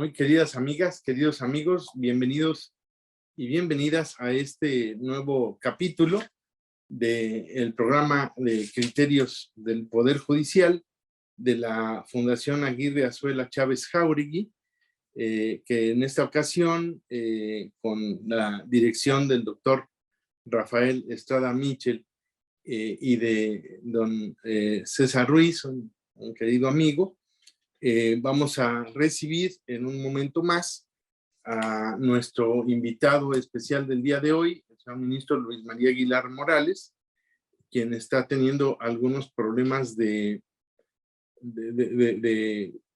Muy queridas amigas, queridos amigos, bienvenidos y bienvenidas a este nuevo capítulo del programa de criterios del Poder Judicial de la Fundación Aguirre Azuela Chávez Jáuregui, que en esta ocasión, con la dirección del doctor Rafael Estrada Michel y de don César Ruiz, un querido amigo, vamos a recibir en un momento más a nuestro invitado especial del día de hoy, el señor ministro Luis María Aguilar Morales, quien está teniendo algunos problemas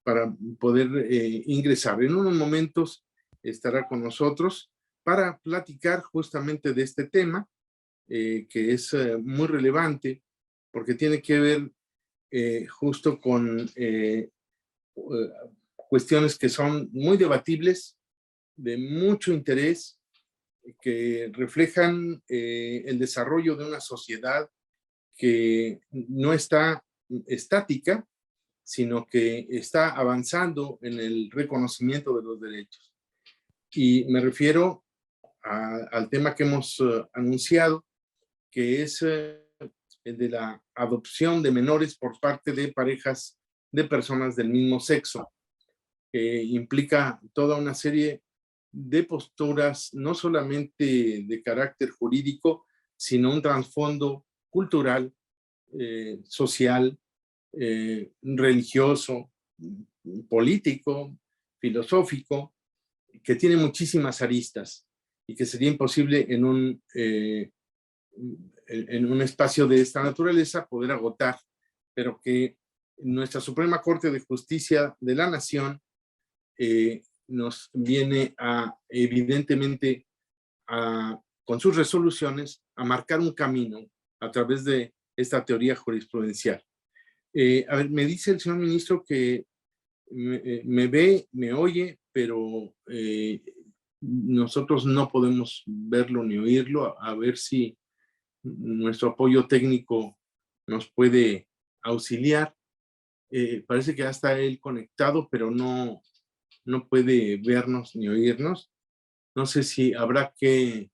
para poder ingresar. En unos momentos estará con nosotros para platicar justamente de este tema, que es muy relevante porque tiene que ver justo con cuestiones que son muy debatibles, de mucho interés, que reflejan el desarrollo de una sociedad que no está estática, sino que está avanzando en el reconocimiento de los derechos. Y me refiero al tema que hemos anunciado, que es el de la adopción de menores por parte de parejas de personas del mismo sexo, que implica toda una serie de posturas, no solamente de carácter jurídico, sino un trasfondo cultural, social, religioso, político, filosófico, que tiene muchísimas aristas y que sería imposible en un espacio de esta naturaleza poder agotar, pero que nuestra Suprema Corte de Justicia de la Nación nos viene evidentemente con sus resoluciones a marcar un camino a través de esta teoría jurisprudencial. A ver, me dice el señor ministro que me ve, me oye, pero nosotros no podemos verlo ni oírlo. A ver si nuestro apoyo técnico nos puede auxiliar. Parece que ya está él conectado, pero no puede vernos ni oírnos. No sé si habrá que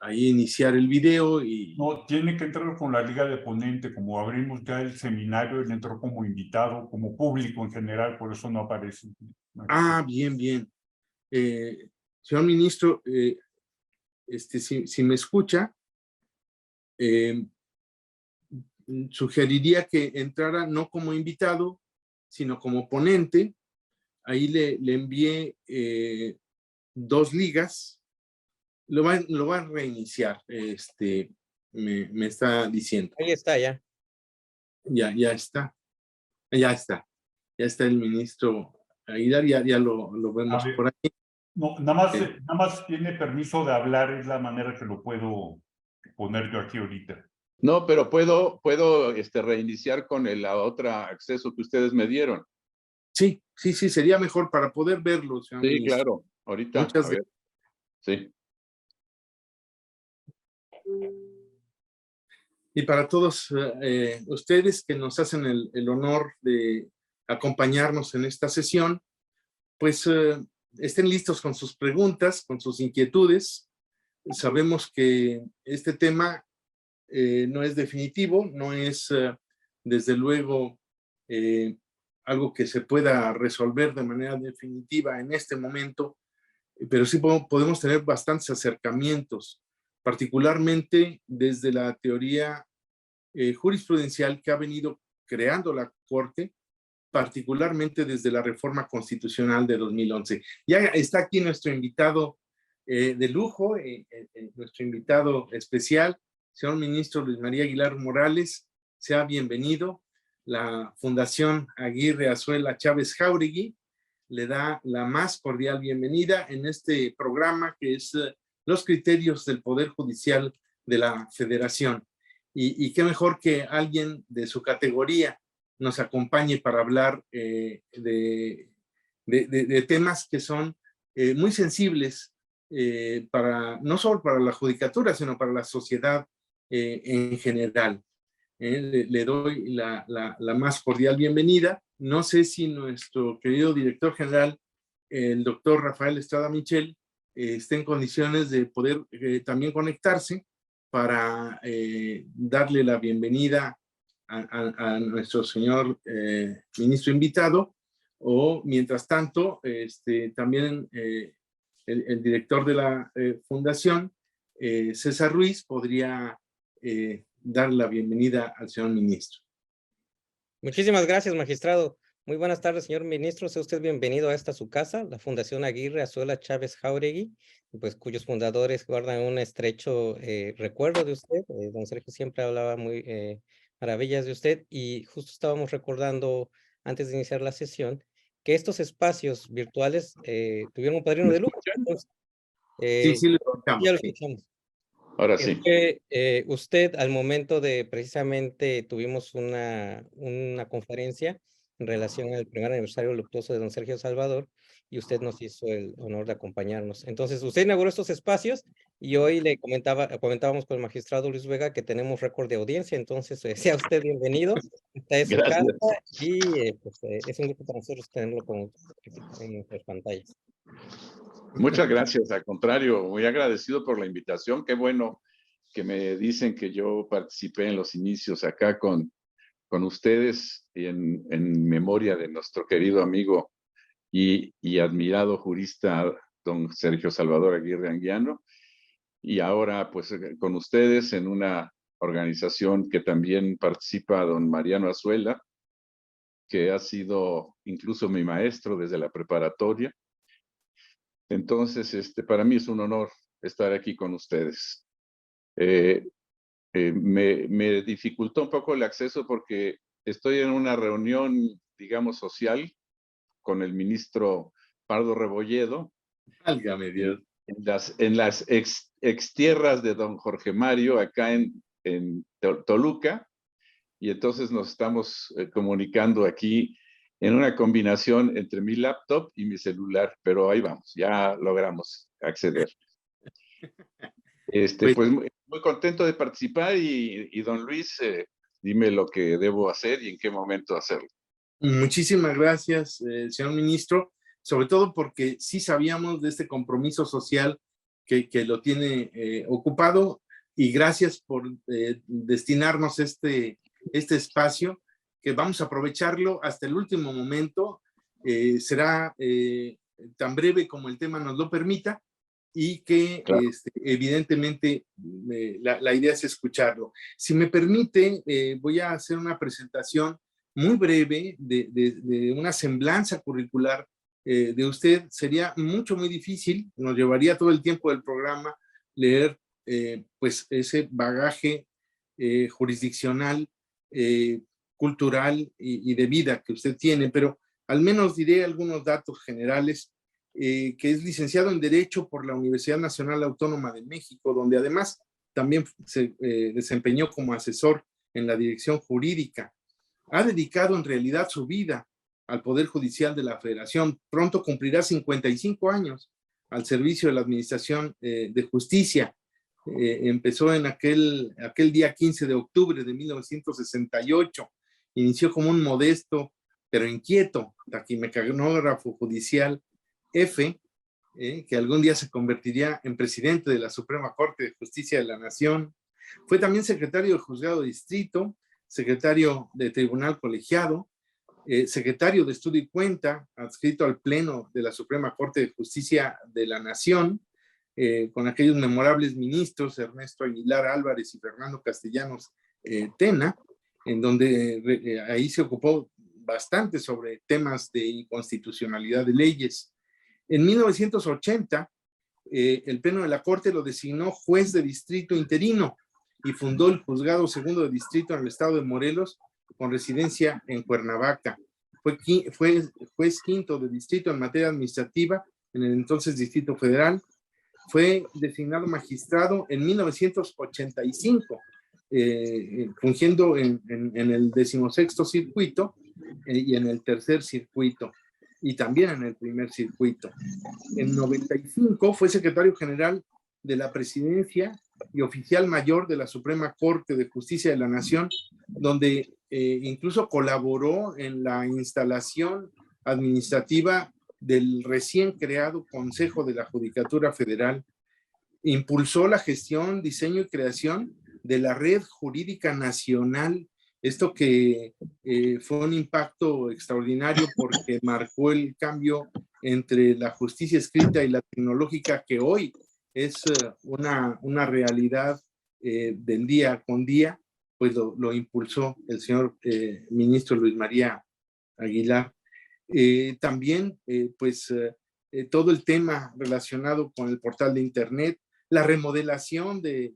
ahí iniciar el video y... No, tiene que entrar con la liga de ponente, como abrimos ya el seminario, él entró como invitado, como público en general, por eso no aparece. Ah, bien, bien. Señor ministro, si me escucha, sugeriría que entrara no como invitado, sino como ponente. Ahí le envié 2 ligas. Lo va a reiniciar, me está diciendo. Ahí está ya. Ya está. Ya está el ministro Aguilar, ya lo vemos por ahí. No, nada más tiene permiso de hablar, es la manera que lo puedo poner yo aquí ahorita. No, pero puedo reiniciar con el otro acceso que ustedes me dieron. Sí, sería mejor para poder verlo, señor ministro. Claro, ahorita. Muchas gracias. Sí. Y para todos ustedes que nos hacen el honor de acompañarnos en esta sesión, pues estén listos con sus preguntas, con sus inquietudes. Sabemos que este tema no es definitivo, no es desde luego algo que se pueda resolver de manera definitiva en este momento, pero sí podemos tener bastantes acercamientos, particularmente desde la teoría jurisprudencial que ha venido creando la Corte, particularmente desde la reforma constitucional de 2011. Ya está aquí nuestro invitado de lujo, nuestro invitado especial, señor ministro Luis María Aguilar Morales. Sea bienvenido. La Fundación Aguirre Azuela Chávez Jáuregui le da la más cordial bienvenida en este programa que es Los Criterios del Poder Judicial de la Federación. Y qué mejor que alguien de su categoría nos acompañe para hablar de temas que son muy sensibles no solo para la judicatura, sino para la sociedad en general. Le doy la más cordial bienvenida No sé si nuestro querido director general, el doctor Rafael Estrada Michel, esté en condiciones de poder también conectarse para darle la bienvenida a nuestro señor ministro invitado, o mientras tanto, también el director de la fundación, César Ruiz, podría dar la bienvenida al señor ministro. Muchísimas gracias, magistrado. Muy buenas tardes, señor ministro. Sea usted bienvenido a esta su casa, la Fundación Aguirre Azuela Chávez Jáuregui, pues cuyos fundadores guardan un estrecho recuerdo de usted. Don Sergio siempre hablaba muy maravillas de usted, y justo estábamos recordando antes de iniciar la sesión que estos espacios virtuales tuvieron un padrino de lujo. Entonces, Sí, lo ya lo escuchamos. escuchamos. Ahora sí. Usted, al momento de, precisamente, tuvimos una conferencia en relación al primer aniversario luctuoso de don Sergio Salvador, y usted nos hizo el honor de acompañarnos. Entonces, usted inauguró estos espacios, y hoy le comentábamos con el magistrado Luis Vega que tenemos récord de audiencia. Entonces, sea usted bienvenido. Esta es su casa, y pues, es un gusto para nosotros tenerlo en nuestras pantallas. Muchas gracias, al contrario, muy agradecido por la invitación. Qué bueno que me dicen que yo participé en los inicios acá con ustedes, y en memoria de nuestro querido amigo y admirado jurista, don Sergio Salvador Aguirre Anguiano, y ahora pues con ustedes en una organización que también participa don Mariano Azuela, que ha sido incluso mi maestro desde la preparatoria. Entonces, para mí es un honor estar aquí con ustedes. Me dificultó un poco el acceso porque estoy en una reunión, digamos, social con el ministro Pardo Rebolledo. Válgame Dios. En las ex tierras de don Jorge Mario, acá en Toluca, y entonces nos estamos comunicando aquí en una combinación entre mi laptop y mi celular, pero ahí vamos, ya logramos acceder. Pues muy contento de participar, y don Luis, dime lo que debo hacer y en qué momento hacerlo. Muchísimas gracias, señor ministro, sobre todo porque sí sabíamos de este compromiso social que lo tiene ocupado, y gracias por destinarnos este espacio, que vamos a aprovecharlo hasta el último momento. Será tan breve como el tema nos lo permita, y que claro, evidentemente la idea es escucharlo. Si me permite, voy a hacer una presentación muy breve de una semblanza curricular de usted. Sería muy difícil, nos llevaría todo el tiempo del programa leer pues ese bagaje jurisdiccional, cultural y de vida que usted tiene, pero al menos diré algunos datos generales. Que es licenciado en Derecho por la Universidad Nacional Autónoma de México, donde además también se desempeñó como asesor en la dirección jurídica. Ha dedicado en realidad su vida al Poder Judicial de la Federación. Pronto cumplirá 55 años al servicio de la Administración de Justicia. Empezó en aquel día 15 de octubre de 1968. Inició como un modesto pero inquieto taquimecanógrafo judicial F, que algún día se convertiría en presidente de la Suprema Corte de Justicia de la Nación. Fue también secretario del Juzgado de Distrito, secretario de Tribunal Colegiado, secretario de Estudio y Cuenta, adscrito al Pleno de la Suprema Corte de Justicia de la Nación, con aquellos memorables ministros Ernesto Aguilar Álvarez y Fernando Castellanos Tena, en donde ahí se ocupó bastante sobre temas de inconstitucionalidad de leyes. En 1980, el Pleno de la Corte lo designó juez de distrito interino y fundó el Juzgado Segundo de Distrito en el estado de Morelos, con residencia en Cuernavaca. Fue juez quinto de distrito en materia administrativa en el entonces Distrito Federal. Fue designado magistrado en 1985, fungiendo en el 16º circuito y en el tercer circuito, y también en el primer circuito. En 95 fue secretario general de la presidencia y oficial mayor de la Suprema Corte de Justicia de la Nación, donde incluso colaboró en la instalación administrativa del recién creado Consejo de la Judicatura Federal. Impulsó la gestión, diseño y creación de la Red Jurídica Nacional. Esto que fue un impacto extraordinario porque marcó el cambio entre la justicia escrita y la tecnológica, que hoy es una realidad del día con día, pues lo impulsó el señor ministro Luis María Aguilar. También, todo el tema relacionado con el portal de Internet, la remodelación del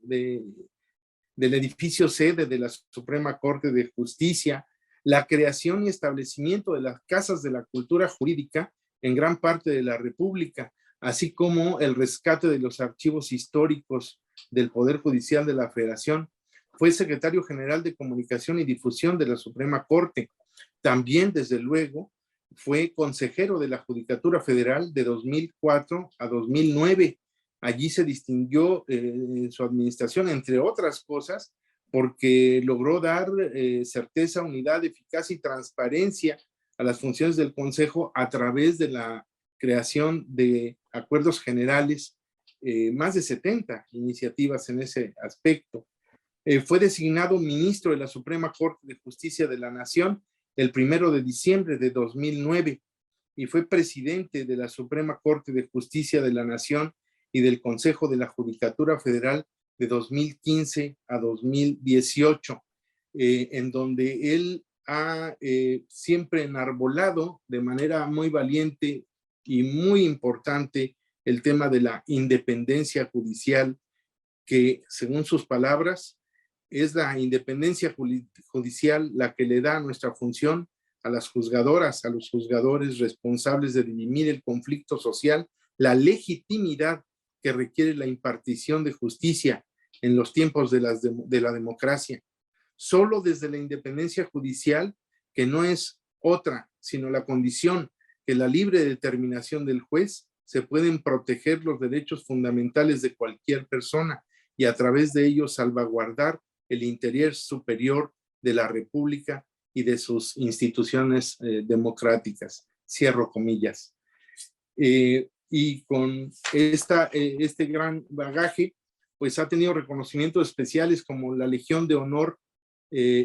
edificio sede de la Suprema Corte de Justicia, la creación y establecimiento de las casas de la cultura jurídica en gran parte de la República, así como el rescate de los archivos históricos del Poder Judicial de la Federación. Fue secretario general de Comunicación y Difusión de la Suprema Corte. También, desde luego, fue consejero de la Judicatura Federal de 2004 a 2009. Allí se distinguió en su administración, entre otras cosas, porque logró dar certeza, unidad, eficacia y transparencia a las funciones del Consejo a través de la creación de acuerdos generales, más de 70 iniciativas en ese aspecto. Fue designado ministro de la Suprema Corte de Justicia de la Nación el 1 de diciembre de 2009 y fue presidente de la Suprema Corte de Justicia de la Nación y del Consejo de la Judicatura Federal de 2015 a 2018, en donde él ha siempre enarbolado de manera muy valiente y muy importante el tema de la independencia judicial, que según sus palabras, es la independencia judicial la que le da nuestra función a las juzgadoras, a los juzgadores responsables de dirimir el conflicto social, la legitimidad que requiere la impartición de justicia en los tiempos de la democracia. Solo desde la independencia judicial, que no es otra, sino la condición que la libre determinación del juez, se pueden proteger los derechos fundamentales de cualquier persona y a través de ellos salvaguardar el interés superior de la República y de sus instituciones democráticas. Cierro comillas. Y con este gran bagaje, pues ha tenido reconocimientos especiales como la Legión de Honor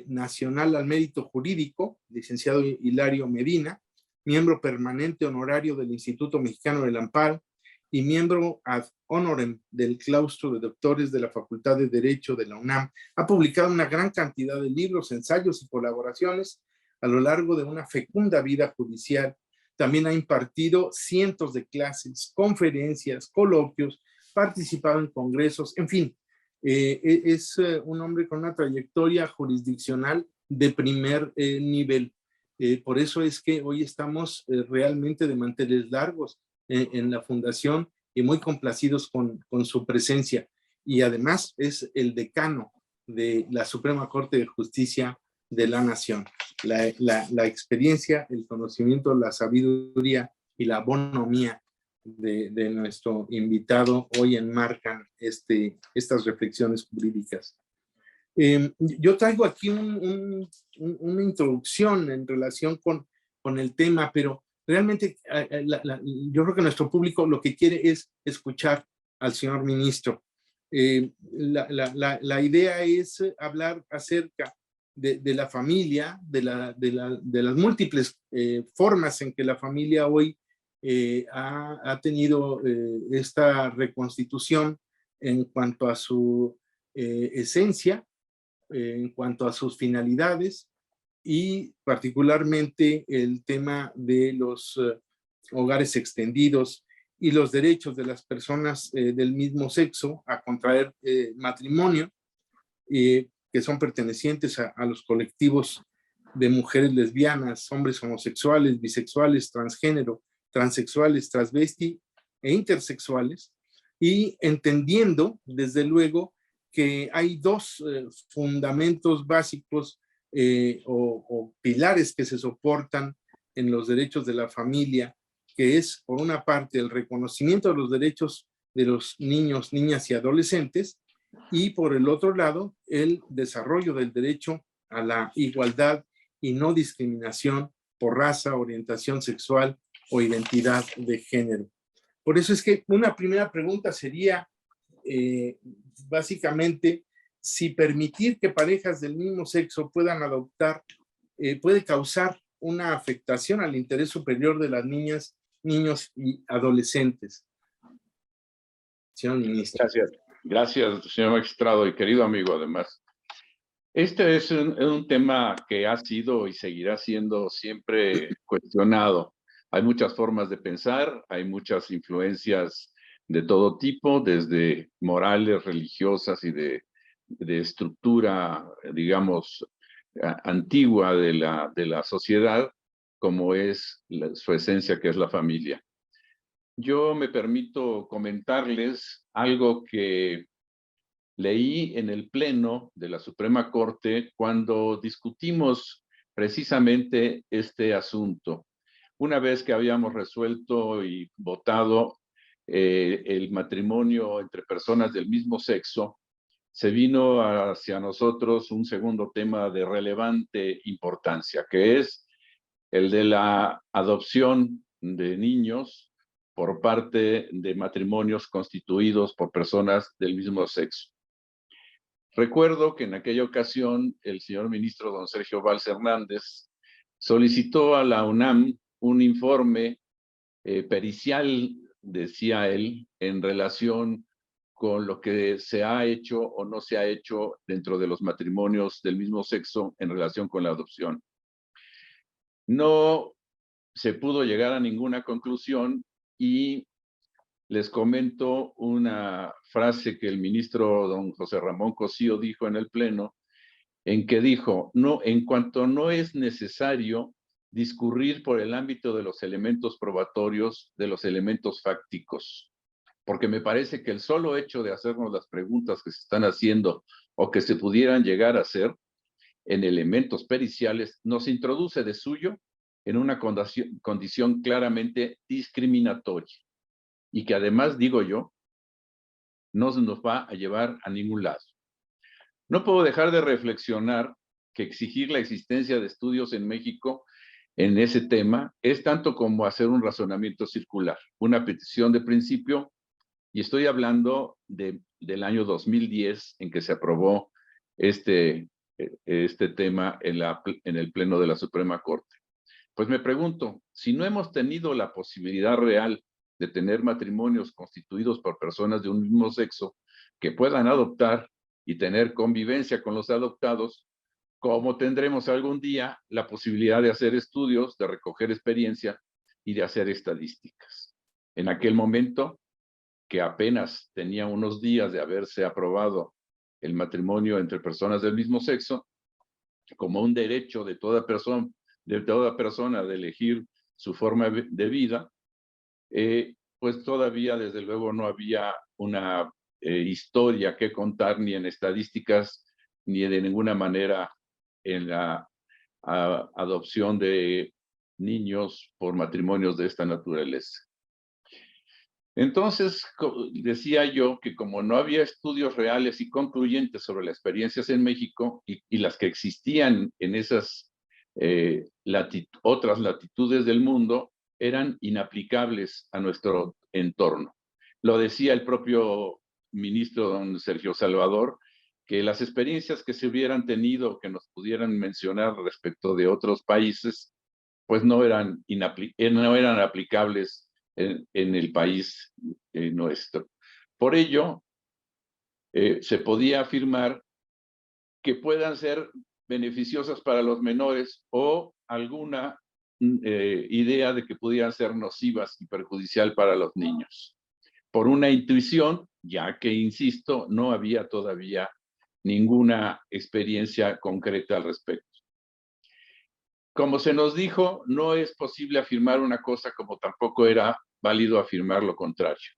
Nacional al Mérito Jurídico, licenciado Hilario Medina, miembro permanente honorario del Instituto Mexicano del Amparo y miembro ad honorem del claustro de doctores de la Facultad de Derecho de la UNAM. Ha publicado una gran cantidad de libros, ensayos y colaboraciones a lo largo de una fecunda vida judicial. También ha impartido cientos de clases, conferencias, coloquios, participado en congresos, en fin, es un hombre con una trayectoria jurisdiccional de primer nivel. Por eso es que hoy estamos realmente de manteles largos en la fundación y muy complacidos con su presencia. Y además es el decano de la Suprema Corte de Justicia de la Nación. La experiencia, el conocimiento, la sabiduría y la bonomía de nuestro invitado hoy enmarcan estas reflexiones jurídicas. Yo traigo aquí una introducción en relación con el tema, pero realmente yo creo que nuestro público lo que quiere es escuchar al señor ministro. La idea es hablar acerca de la familia, de las múltiples formas en que la familia hoy ha tenido esta reconstitución en cuanto a su esencia, en cuanto a sus finalidades y particularmente el tema de los hogares extendidos y los derechos de las personas del mismo sexo a contraer matrimonio, que son pertenecientes a los colectivos de mujeres lesbianas, hombres homosexuales, bisexuales, transgénero, transexuales, transvesti e intersexuales, y entendiendo, desde luego, que hay dos fundamentos básicos o pilares que se soportan en los derechos de la familia, que es, por una parte, el reconocimiento de los derechos de los niños, niñas y adolescentes, y por el otro lado, el desarrollo del derecho a la igualdad y no discriminación por raza, orientación sexual o identidad de género. Por eso es que una primera pregunta sería, básicamente, si permitir que parejas del mismo sexo puedan adoptar puede causar una afectación al interés superior de las niñas, niños y adolescentes. Señor ministro. Gracias. Gracias, señor magistrado y querido amigo, además. Este es un tema que ha sido y seguirá siendo siempre cuestionado. Hay muchas formas de pensar, hay muchas influencias de todo tipo, desde morales, religiosas y de estructura, digamos, antigua de la sociedad, como es su esencia, que es la familia. Yo me permito comentarles algo que leí en el Pleno de la Suprema Corte cuando discutimos precisamente este asunto. Una vez que habíamos resuelto y votado el matrimonio entre personas del mismo sexo, se vino hacia nosotros un segundo tema de relevante importancia, que es el de la adopción de niños por parte de matrimonios constituidos por personas del mismo sexo. Recuerdo que en aquella ocasión el señor ministro don Sergio Valls Hernández solicitó a la UNAM un informe pericial, decía él, en relación con lo que se ha hecho o no se ha hecho dentro de los matrimonios del mismo sexo en relación con la adopción. No se pudo llegar a ninguna conclusión y les comento una frase que el ministro don José Ramón Cosío dijo en el Pleno, en que dijo, no, en cuanto no es necesario discurrir por el ámbito de los elementos probatorios, de los elementos fácticos, porque me parece que el solo hecho de hacernos las preguntas que se están haciendo o que se pudieran llegar a hacer en elementos periciales nos introduce de suyo en una condición claramente discriminatoria y que además, digo yo, no se nos va a llevar a ningún lado. No puedo dejar de reflexionar que exigir la existencia de estudios en México en ese tema es tanto como hacer un razonamiento circular, una petición de principio, y estoy hablando del año 2010 en que se aprobó este tema en el Pleno de la Suprema Corte. Pues me pregunto, si no hemos tenido la posibilidad real de tener matrimonios constituidos por personas de un mismo sexo que puedan adoptar y tener convivencia con los adoptados, ¿cómo tendremos algún día la posibilidad de hacer estudios, de recoger experiencia y de hacer estadísticas? En aquel momento, que apenas tenía unos días de haberse aprobado el matrimonio entre personas del mismo sexo, como un derecho de toda persona de elegir su forma de vida, pues todavía desde luego no había una historia que contar ni en estadísticas ni de ninguna manera en la adopción de niños por matrimonios de esta naturaleza. Entonces, decía yo que como no había estudios reales y concluyentes sobre las experiencias en México y las que existían en esas otras latitudes del mundo, eran inaplicables a nuestro entorno. Lo decía el propio ministro don Sergio Salvador, que las experiencias que se hubieran tenido, que nos pudieran mencionar respecto de otros países, pues no eran aplicables en el país nuestro. Por ello, se podía afirmar que puedan ser beneficiosas para los menores o alguna idea de que pudieran ser nocivas y perjudicial para los niños. Por una intuición, ya que, insisto, no había todavía ninguna experiencia concreta al respecto. Como se nos dijo, no es posible afirmar una cosa como tampoco era válido afirmar lo contrario.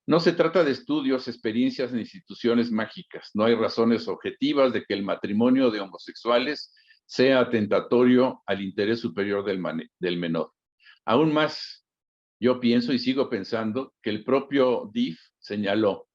No se trata de estudios, experiencias ni instituciones mágicas. No hay razones objetivas de que el matrimonio de homosexuales sea atentatorio al interés superior del menor. Aún más, yo pienso y sigo pensando que el propio DIF señaló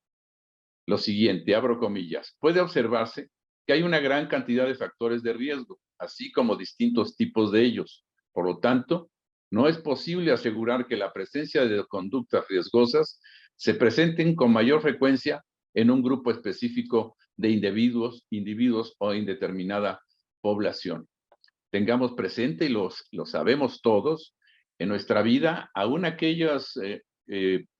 lo siguiente, abro comillas, puede observarse que hay una gran cantidad de factores de riesgo, así como distintos tipos de ellos. Por lo tanto, no es posible asegurar que la presencia de conductas riesgosas se presenten con mayor frecuencia en un grupo específico de individuos o en determinada población. Tengamos presente, y lo sabemos todos, en nuestra vida, aún aquellas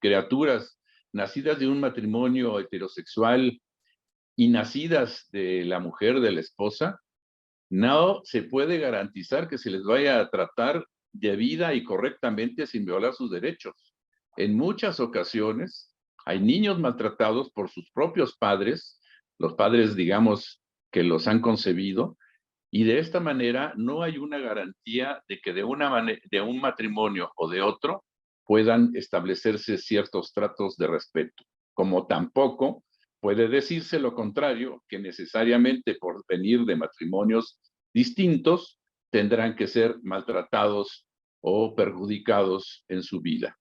criaturas nacidas de un matrimonio heterosexual y nacidas de la mujer, de la esposa, no se puede garantizar que se les vaya a tratar debida y correctamente sin violar sus derechos. En muchas ocasiones hay niños maltratados por sus propios padres, los padres, digamos, que los han concebido, y de esta manera no hay una garantía de que de un matrimonio o de otro puedan establecerse ciertos tratos de respeto, como tampoco puede decirse lo contrario, que necesariamente por venir de matrimonios distintos tendrán que ser maltratados o perjudicados en su vida.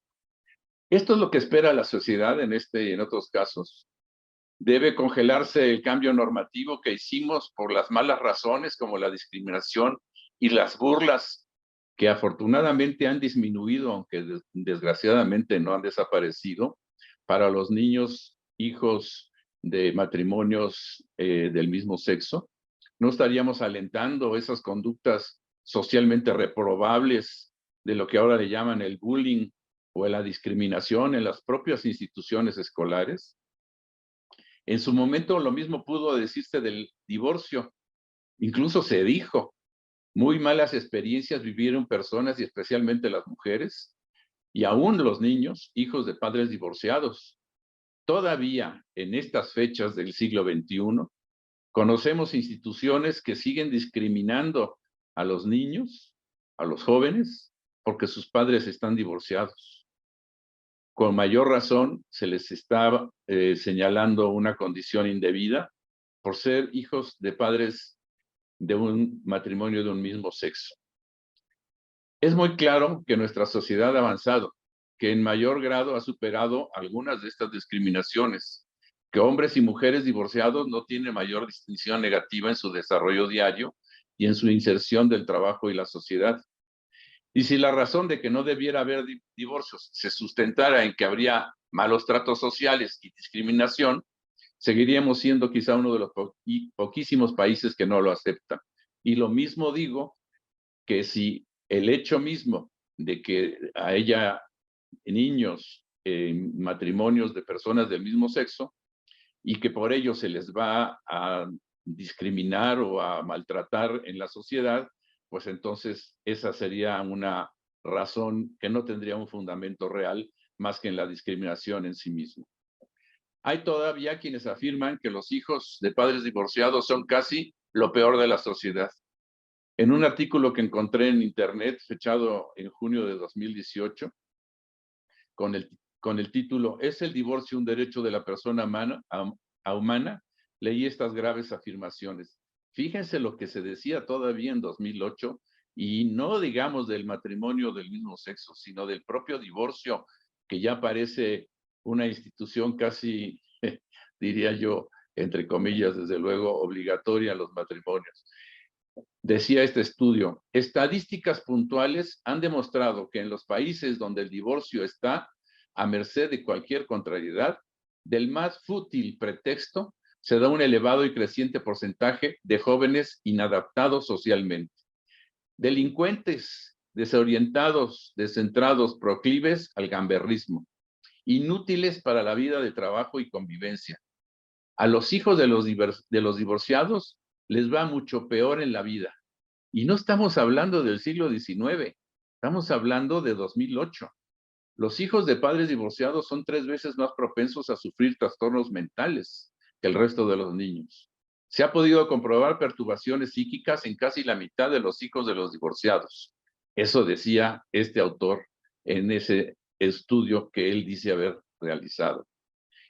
Esto es lo que espera la sociedad en este y en otros casos. Debe congelarse el cambio normativo que hicimos por las malas razones como la discriminación y las burlas, que afortunadamente han disminuido, aunque desgraciadamente no han desaparecido, para los niños hijos de matrimonios del mismo sexo. No estaríamos alentando esas conductas socialmente reprobables de lo que ahora le llaman el bullying o la discriminación en las propias instituciones escolares. En su momento lo mismo pudo decirse del divorcio. Incluso se dijo, muy malas experiencias vivieron personas y especialmente las mujeres y aún los niños, hijos de padres divorciados. Todavía en estas fechas del siglo XXI, conocemos instituciones que siguen discriminando a los niños, a los jóvenes, porque sus padres están divorciados. Con mayor razón se les está señalando una condición indebida por ser hijos de padres de un matrimonio de un mismo sexo. Es muy claro que nuestra sociedad ha avanzado, que en mayor grado ha superado algunas de estas discriminaciones, que hombres y mujeres divorciados no tienen mayor distinción negativa en su desarrollo diario y en su inserción del trabajo y la sociedad. Y si la razón de que no debiera haber divorcios se sustentara en que habría malos tratos sociales y discriminación, seguiríamos siendo quizá uno de los poquísimos países que no lo aceptan. Y lo mismo digo que si el hecho mismo de que haya niños en matrimonios de personas del mismo sexo y que por ello se les va a discriminar o a maltratar en la sociedad, pues entonces esa sería una razón que no tendría un fundamento real más que en la discriminación en sí mismo. Hay todavía quienes afirman que los hijos de padres divorciados son casi lo peor de la sociedad. En un artículo que encontré en internet, fechado en junio de 2018, con el título ¿Es el divorcio un derecho de la persona humana? Leí estas graves afirmaciones. Fíjense lo que se decía todavía en 2008, y no digamos del matrimonio del mismo sexo, sino del propio divorcio, que ya parece una institución casi, diría yo, entre comillas, desde luego, obligatoria a los matrimonios. Decía este estudio, estadísticas puntuales han demostrado que en los países donde el divorcio está a merced de cualquier contrariedad, del más fútil pretexto, se da un elevado y creciente porcentaje de jóvenes inadaptados socialmente. Delincuentes, desorientados, descentrados, proclives al gamberrismo, inútiles para la vida de trabajo y convivencia. A los hijos de los divorciados les va mucho peor en la vida. Y no estamos hablando del siglo XIX, estamos hablando de 2008. Los hijos de padres divorciados son 3 veces más propensos a sufrir trastornos mentales que el resto de los niños. Se ha podido comprobar perturbaciones psíquicas en casi la mitad de los hijos de los divorciados. Eso decía este autor en ese estudio que él dice haber realizado.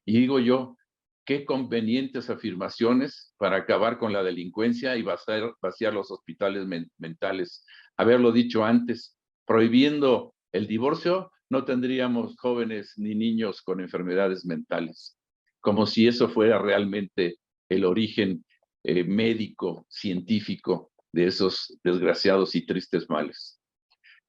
Y digo yo, qué convenientes afirmaciones para acabar con la delincuencia y vaciar los hospitales mentales. Haberlo dicho antes, prohibiendo el divorcio, no tendríamos jóvenes ni niños con enfermedades mentales, como si eso fuera realmente el origen médico, científico de esos desgraciados y tristes males.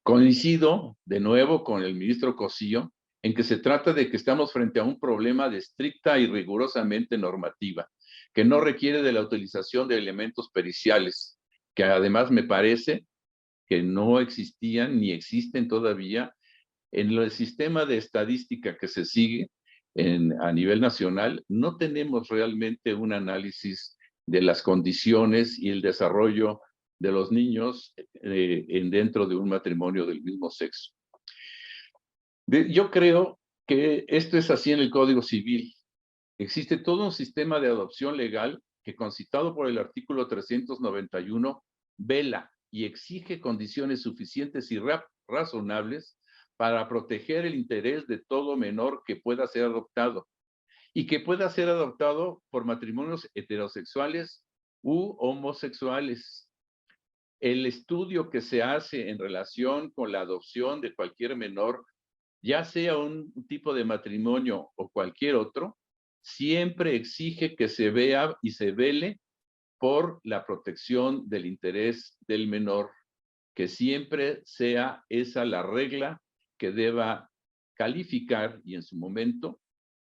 Coincido de nuevo con el ministro Cosío en que se trata de que estamos frente a un problema de estricta y rigurosamente normativa, que no requiere de la utilización de elementos periciales, que además me parece que no existían ni existen todavía en el sistema de estadística que se sigue a nivel nacional. No tenemos realmente un análisis de las condiciones y el desarrollo de los niños dentro de un matrimonio del mismo sexo. Yo creo que esto es así en el Código Civil. Existe todo un sistema de adopción legal que, concitado por el artículo 391, vela y exige condiciones suficientes y razonables para proteger el interés de todo menor que pueda ser adoptado y que pueda ser adoptado por matrimonios heterosexuales u homosexuales. El estudio que se hace en relación con la adopción de cualquier menor, ya sea un tipo de matrimonio o cualquier otro, siempre exige que se vea y se vele por la protección del interés del menor, que siempre sea esa la regla que deba calificar y en su momento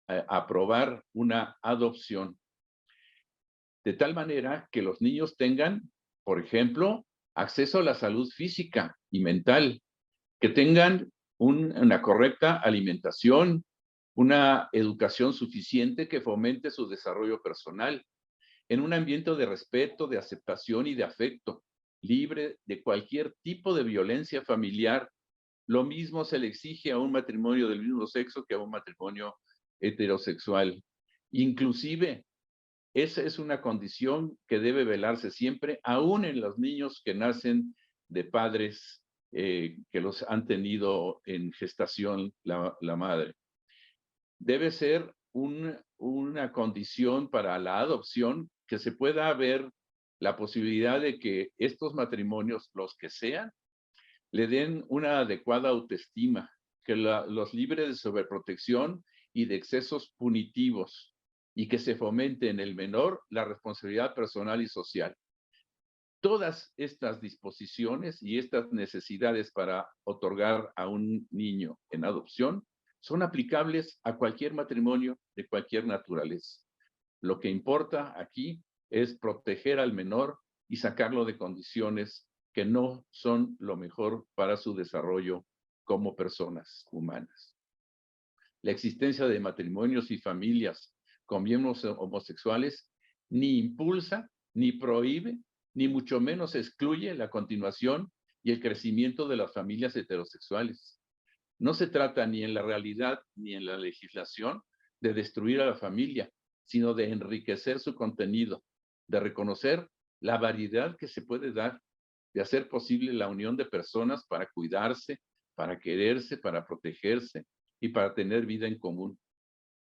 aprobar una adopción. De tal manera que los niños tengan, por ejemplo, acceso a la salud física y mental, que tengan una correcta alimentación, una educación suficiente que fomente su desarrollo personal, en un ambiente de respeto, de aceptación y de afecto, libre de cualquier tipo de violencia familiar. Lo mismo se le exige a un matrimonio del mismo sexo que a un matrimonio heterosexual. Inclusive, esa es una condición que debe velarse siempre, aún en los niños que nacen de padres que los han tenido en gestación la madre. Debe ser una condición para la adopción que se pueda ver la posibilidad de que estos matrimonios, los que sean, le den una adecuada autoestima, que los libre de sobreprotección y de excesos punitivos, y que se fomente en el menor la responsabilidad personal y social. Todas estas disposiciones y estas necesidades para otorgar a un niño en adopción son aplicables a cualquier matrimonio de cualquier naturaleza. Lo que importa aquí es proteger al menor y sacarlo de condiciones que no son lo mejor para su desarrollo como personas humanas. La existencia de matrimonios y familias con miembros homosexuales ni impulsa, ni prohíbe, ni mucho menos excluye la continuación y el crecimiento de las familias heterosexuales. No se trata ni en la realidad ni en la legislación de destruir a la familia, sino de enriquecer su contenido, de reconocer la variedad que se puede dar, de hacer posible la unión de personas para cuidarse, para quererse, para protegerse y para tener vida en común.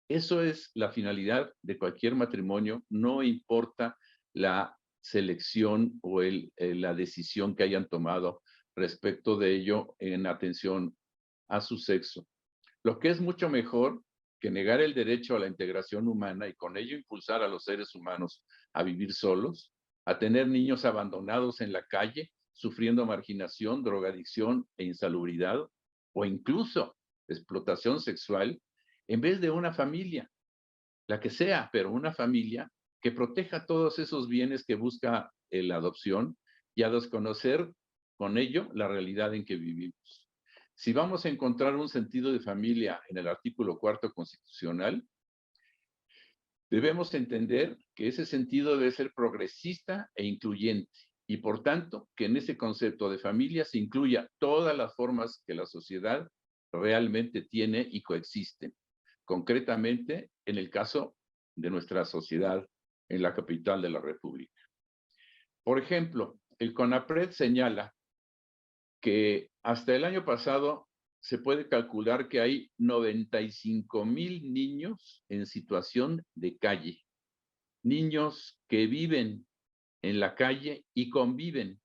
Eso es la finalidad de cualquier matrimonio, no importa la selección o la decisión que hayan tomado respecto de ello en atención a su sexo. Lo que es mucho mejor que negar el derecho a la integración humana y con ello impulsar a los seres humanos a vivir solos, a tener niños abandonados en la calle, sufriendo marginación, drogadicción e insalubridad, o incluso explotación sexual, en vez de una familia, la que sea, pero una familia que proteja todos esos bienes que busca la adopción y a desconocer con ello la realidad en que vivimos. Si vamos a encontrar un sentido de familia en el artículo 4 constitucional, debemos entender que ese sentido debe ser progresista e incluyente y por tanto que en ese concepto de familia se incluya todas las formas que la sociedad realmente tiene y coexisten, concretamente en el caso de nuestra sociedad en la capital de la República. Por ejemplo, el CONAPRED señala que hasta el año pasado se puede calcular que hay 95,000 niños en situación de calle, niños que viven en la calle y conviven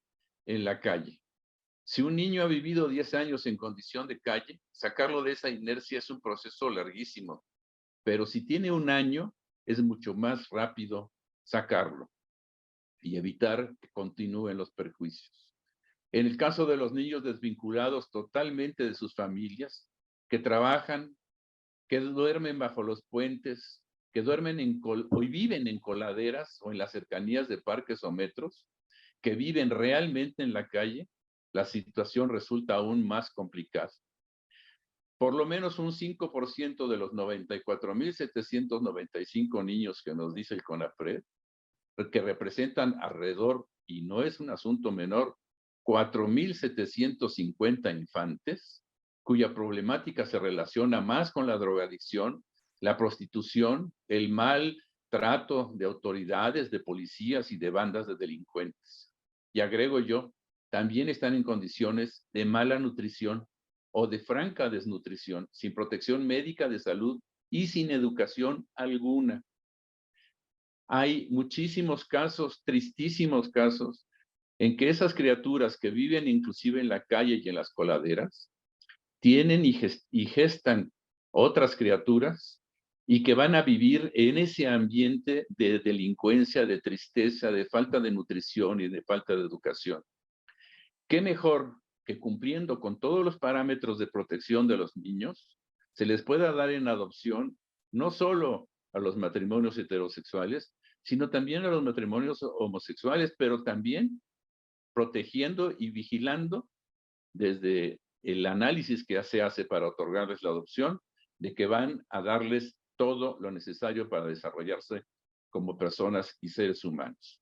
en la calle. Si un niño ha vivido 10 años en condición de calle, sacarlo de esa inercia es un proceso larguísimo, pero si tiene un año, es mucho más rápido sacarlo. y evitar que continúen los perjuicios. En el caso de los niños desvinculados totalmente de sus familias, que trabajan, que duermen bajo los puentes, que duermen o viven en coladeras o en las cercanías de parques o metros, que viven realmente en la calle, la situación resulta aún más complicada. Por lo menos un 5% de los 94,795 niños que nos dice el CONAPRED, que representan alrededor, y no es un asunto menor, 4,750 infantes, cuya problemática se relaciona más con la drogadicción, la prostitución, el mal trato de autoridades, de policías y de bandas de delincuentes. Y agrego yo, también están en condiciones de mala nutrición o de franca desnutrición, sin protección médica de salud y sin educación alguna. Hay muchísimos casos, tristísimos casos, en que esas criaturas que viven inclusive en la calle y en las coladeras, tienen y gestan otras criaturas y que van a vivir en ese ambiente de delincuencia, de tristeza, de falta de nutrición y de falta de educación. ¿Qué mejor que cumpliendo con todos los parámetros de protección de los niños, se les pueda dar en adopción no solo a los matrimonios heterosexuales, sino también a los matrimonios homosexuales, pero también protegiendo y vigilando desde el análisis que se hace para otorgarles la adopción, de que van a darles todo lo necesario para desarrollarse como personas y seres humanos.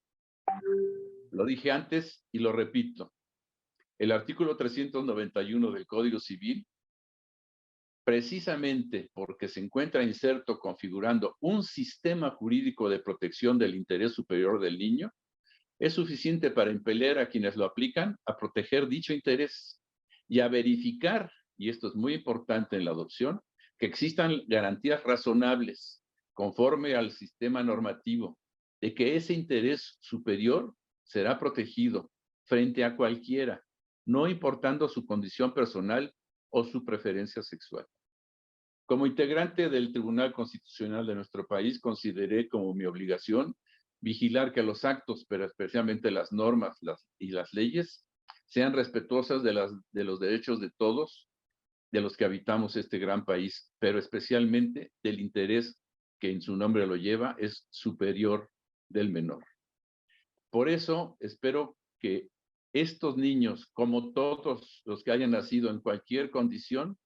Lo dije antes y lo repito. El artículo 391 del Código Civil, precisamente porque se encuentra inserto configurando un sistema jurídico de protección del interés superior del niño, es suficiente para impeler a quienes lo aplican a proteger dicho interés y a verificar, y esto es muy importante en la adopción, que existan garantías razonables conforme al sistema normativo de que ese interés superior será protegido frente a cualquiera, no importando su condición personal o su preferencia sexual. Como integrante del Tribunal Constitucional de nuestro país, consideré como mi obligación vigilar que los actos, pero especialmente las normas y las leyes, sean respetuosas de los derechos de todos, de los que habitamos este gran país, pero especialmente del interés que en su nombre lo lleva, es superior del menor. Por eso espero que estos niños, como todos los que hayan nacido en cualquier condición,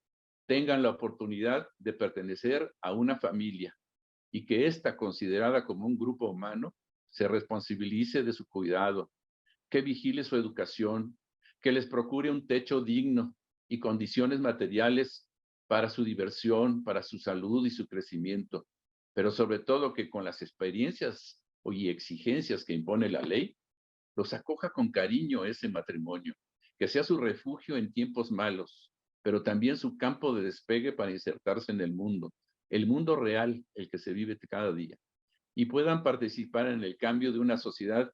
tengan la oportunidad de pertenecer a una familia y que ésta, considerada como un grupo humano, se responsabilice de su cuidado, que vigile su educación, que les procure un techo digno y condiciones materiales para su diversión, para su salud y su crecimiento, pero sobre todo que con las experiencias y exigencias que impone la ley, los acoja con cariño ese matrimonio, que sea su refugio en tiempos malos, pero también su campo de despegue para insertarse en el mundo real, el que se vive cada día, y puedan participar en el cambio de una sociedad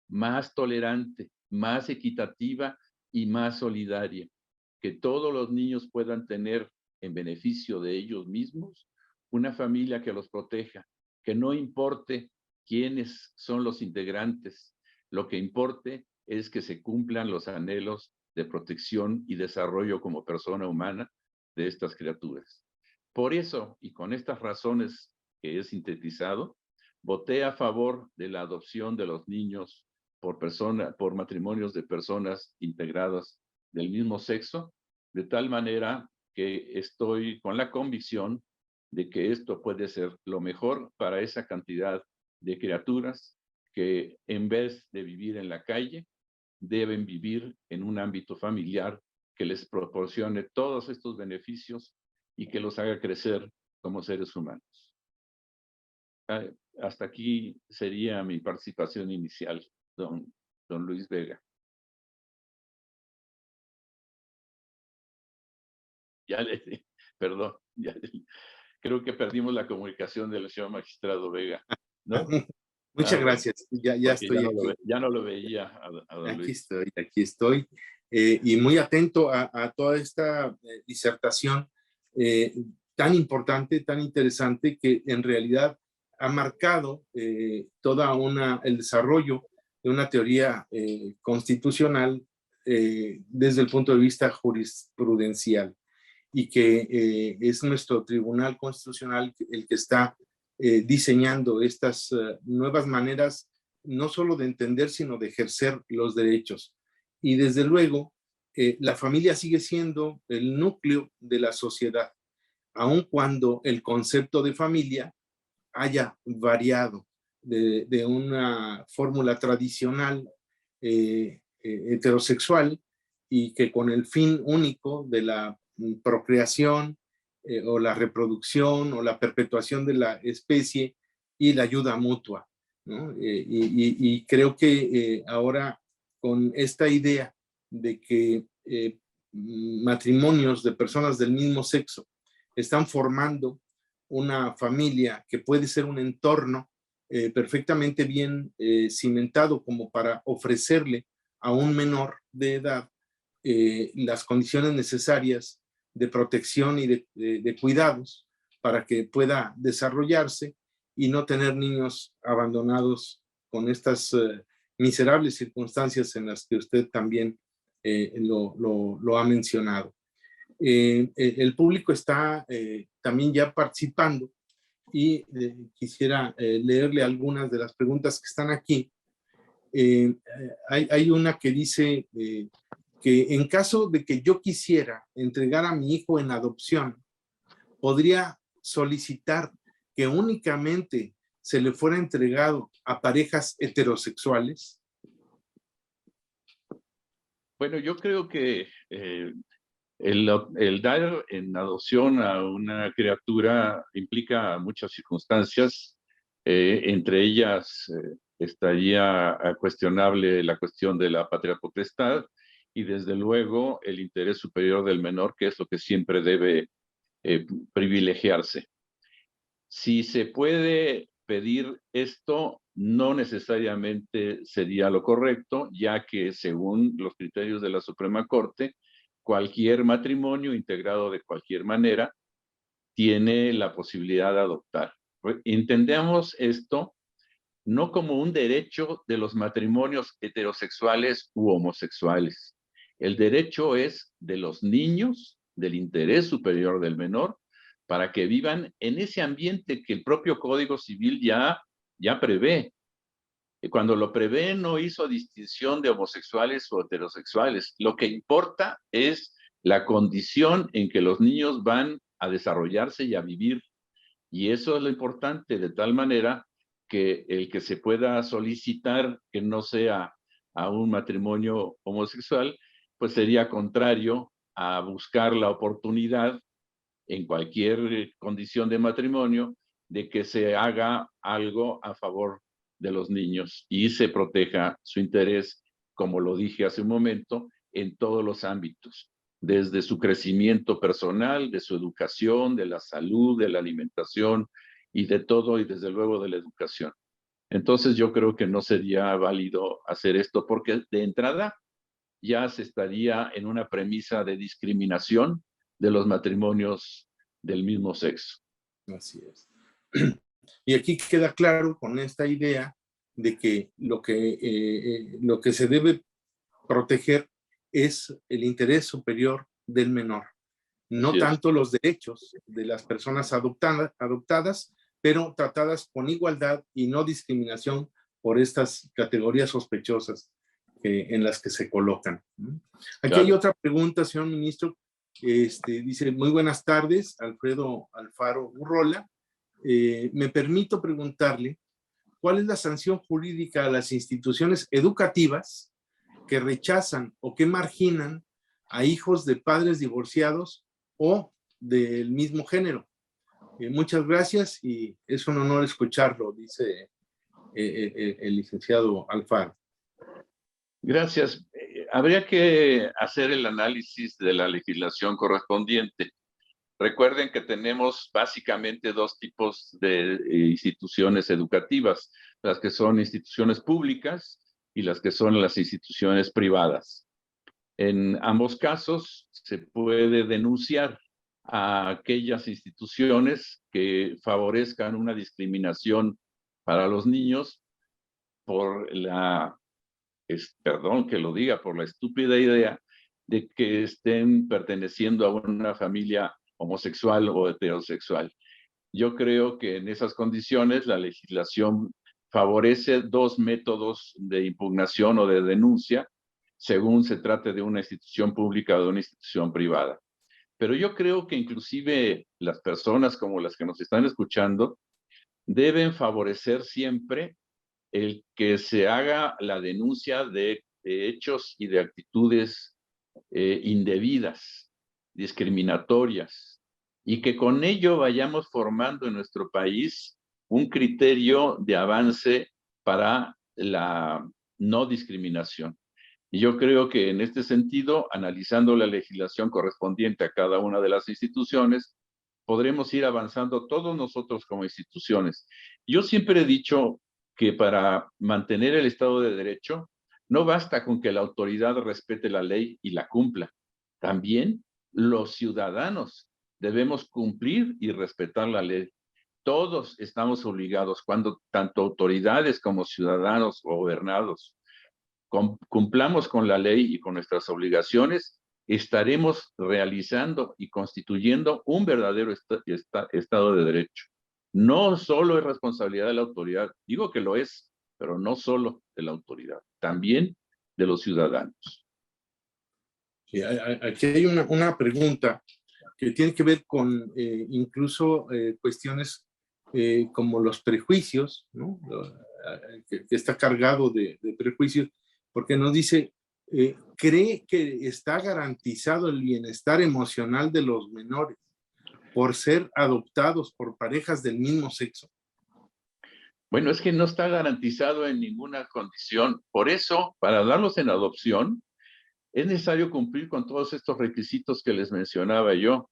más tolerante, más equitativa y más solidaria, que todos los niños puedan tener en beneficio de ellos mismos una familia que los proteja, que no importe quiénes son los integrantes, lo que importe es que se cumplan los anhelos de protección y desarrollo como persona humana de estas criaturas. Por eso, y con estas razones que he sintetizado, voté a favor de la adopción de los niños por matrimonios de personas integradas del mismo sexo, de tal manera que estoy con la convicción de que esto puede ser lo mejor para esa cantidad de criaturas que en vez de vivir en la calle, deben vivir en un ámbito familiar que les proporcione todos estos beneficios y que los haga crecer como seres humanos. Hasta aquí sería mi participación inicial, don Luis Vega. Perdón, creo que perdimos la comunicación del señor magistrado Vega, ¿no? Muchas gracias. Ya estoy aquí. Ya no lo veía a don Luis. Aquí estoy. Y muy atento a toda esta disertación tan importante, tan interesante, que en realidad ha marcado el desarrollo de una teoría constitucional desde el punto de vista jurisprudencial, y que es nuestro Tribunal Constitucional el que está diseñando estas nuevas maneras, no solo de entender, sino de ejercer los derechos. Y desde luego, la familia sigue siendo el núcleo de la sociedad, aun cuando el concepto de familia haya variado de una fórmula tradicional heterosexual, y que con el fin único de la procreación o la reproducción o la perpetuación de la especie y la ayuda mutua, ¿no? Y creo que ahora, con esta idea de que matrimonios de personas del mismo sexo están formando una familia que puede ser un entorno perfectamente bien cimentado como para ofrecerle a un menor de edad las condiciones necesarias de protección y de cuidados para que pueda desarrollarse y no tener niños abandonados con estas miserables circunstancias en las que usted también lo ha mencionado. El público está también ya participando, y quisiera leerle algunas de las preguntas que están aquí. Hay una que dice que en caso de que yo quisiera entregar a mi hijo en adopción, ¿podría solicitar que únicamente se le fuera entregado a parejas heterosexuales? Bueno, yo creo que el dar en adopción a una criatura implica muchas circunstancias, entre ellas estaría cuestionable la cuestión de la patria potestad y desde luego el interés superior del menor, que es lo que siempre debe privilegiarse. Si se puede pedir esto, no necesariamente sería lo correcto, ya que según los criterios de la Suprema Corte, cualquier matrimonio integrado de cualquier manera tiene la posibilidad de adoptar. Entendemos esto no como un derecho de los matrimonios heterosexuales u homosexuales. El derecho es de los niños, del interés superior del menor, para que vivan en ese ambiente que el propio Código Civil ya prevé. Cuando lo prevé no hizo distinción de homosexuales o heterosexuales. Lo que importa es la condición en que los niños van a desarrollarse y a vivir. Y eso es lo importante, de tal manera que el que se pueda solicitar que no sea a un matrimonio homosexual, pues sería contrario a buscar la oportunidad en cualquier condición de matrimonio de que se haga algo a favor de los niños y se proteja su interés, como lo dije hace un momento, en todos los ámbitos, desde su crecimiento personal, de su educación, de la salud, de la alimentación y de todo, y desde luego de la educación. Entonces yo creo que no sería válido hacer esto porque de entrada ya se estaría en una premisa de discriminación de los matrimonios del mismo sexo. Así es. Y aquí queda claro con esta idea de que lo que se debe proteger es el interés superior del menor, no tanto los derechos de las personas adoptadas, pero tratadas con igualdad y no discriminación por estas categorías sospechosas en las que se colocan. Aquí claro. Hay otra pregunta, señor ministro. Dice, muy buenas tardes, Alfredo Alfaro Urrola. Me permito preguntarle, ¿cuál es la sanción jurídica a las instituciones educativas que rechazan o que marginan a hijos de padres divorciados o del mismo género? Muchas gracias y es un honor escucharlo, dice el licenciado Alfaro. Gracias. Habría que hacer el análisis de la legislación correspondiente. Recuerden que tenemos básicamente dos tipos de instituciones educativas, las que son instituciones públicas y las que son las instituciones privadas. En ambos casos se puede denunciar a aquellas instituciones que favorezcan una discriminación para los niños por la perdón que lo diga, por la estúpida idea de que estén perteneciendo a una familia homosexual o heterosexual. Yo creo que en esas condiciones la legislación favorece dos métodos de impugnación o de denuncia, según se trate de una institución pública o de una institución privada. Pero yo creo que inclusive las personas como las que nos están escuchando deben favorecer siempre el que se haga la denuncia de hechos y de actitudes indebidas, discriminatorias, y que con ello vayamos formando en nuestro país un criterio de avance para la no discriminación. Y yo creo que en este sentido, analizando la legislación correspondiente a cada una de las instituciones, podremos ir avanzando todos nosotros como instituciones. Yo siempre he dicho que para mantener el Estado de Derecho, no basta con que la autoridad respete la ley y la cumpla. También los ciudadanos debemos cumplir y respetar la ley. Todos estamos obligados, cuando tanto autoridades como ciudadanos o gobernados cumplamos con la ley y con nuestras obligaciones, estaremos realizando y constituyendo un verdadero Estado de Derecho. No solo es responsabilidad de la autoridad, digo que lo es, pero no solo de la autoridad, también de los ciudadanos. Sí, aquí hay una pregunta que tiene que ver con incluso cuestiones como los prejuicios, ¿no? Que está cargado de prejuicios, porque nos dice, ¿cree que está garantizado el bienestar emocional de los menores por ser adoptados por parejas del mismo sexo? Bueno, es que no está garantizado en ninguna condición. Por eso, para darlos en adopción, es necesario cumplir con todos estos requisitos que les mencionaba yo.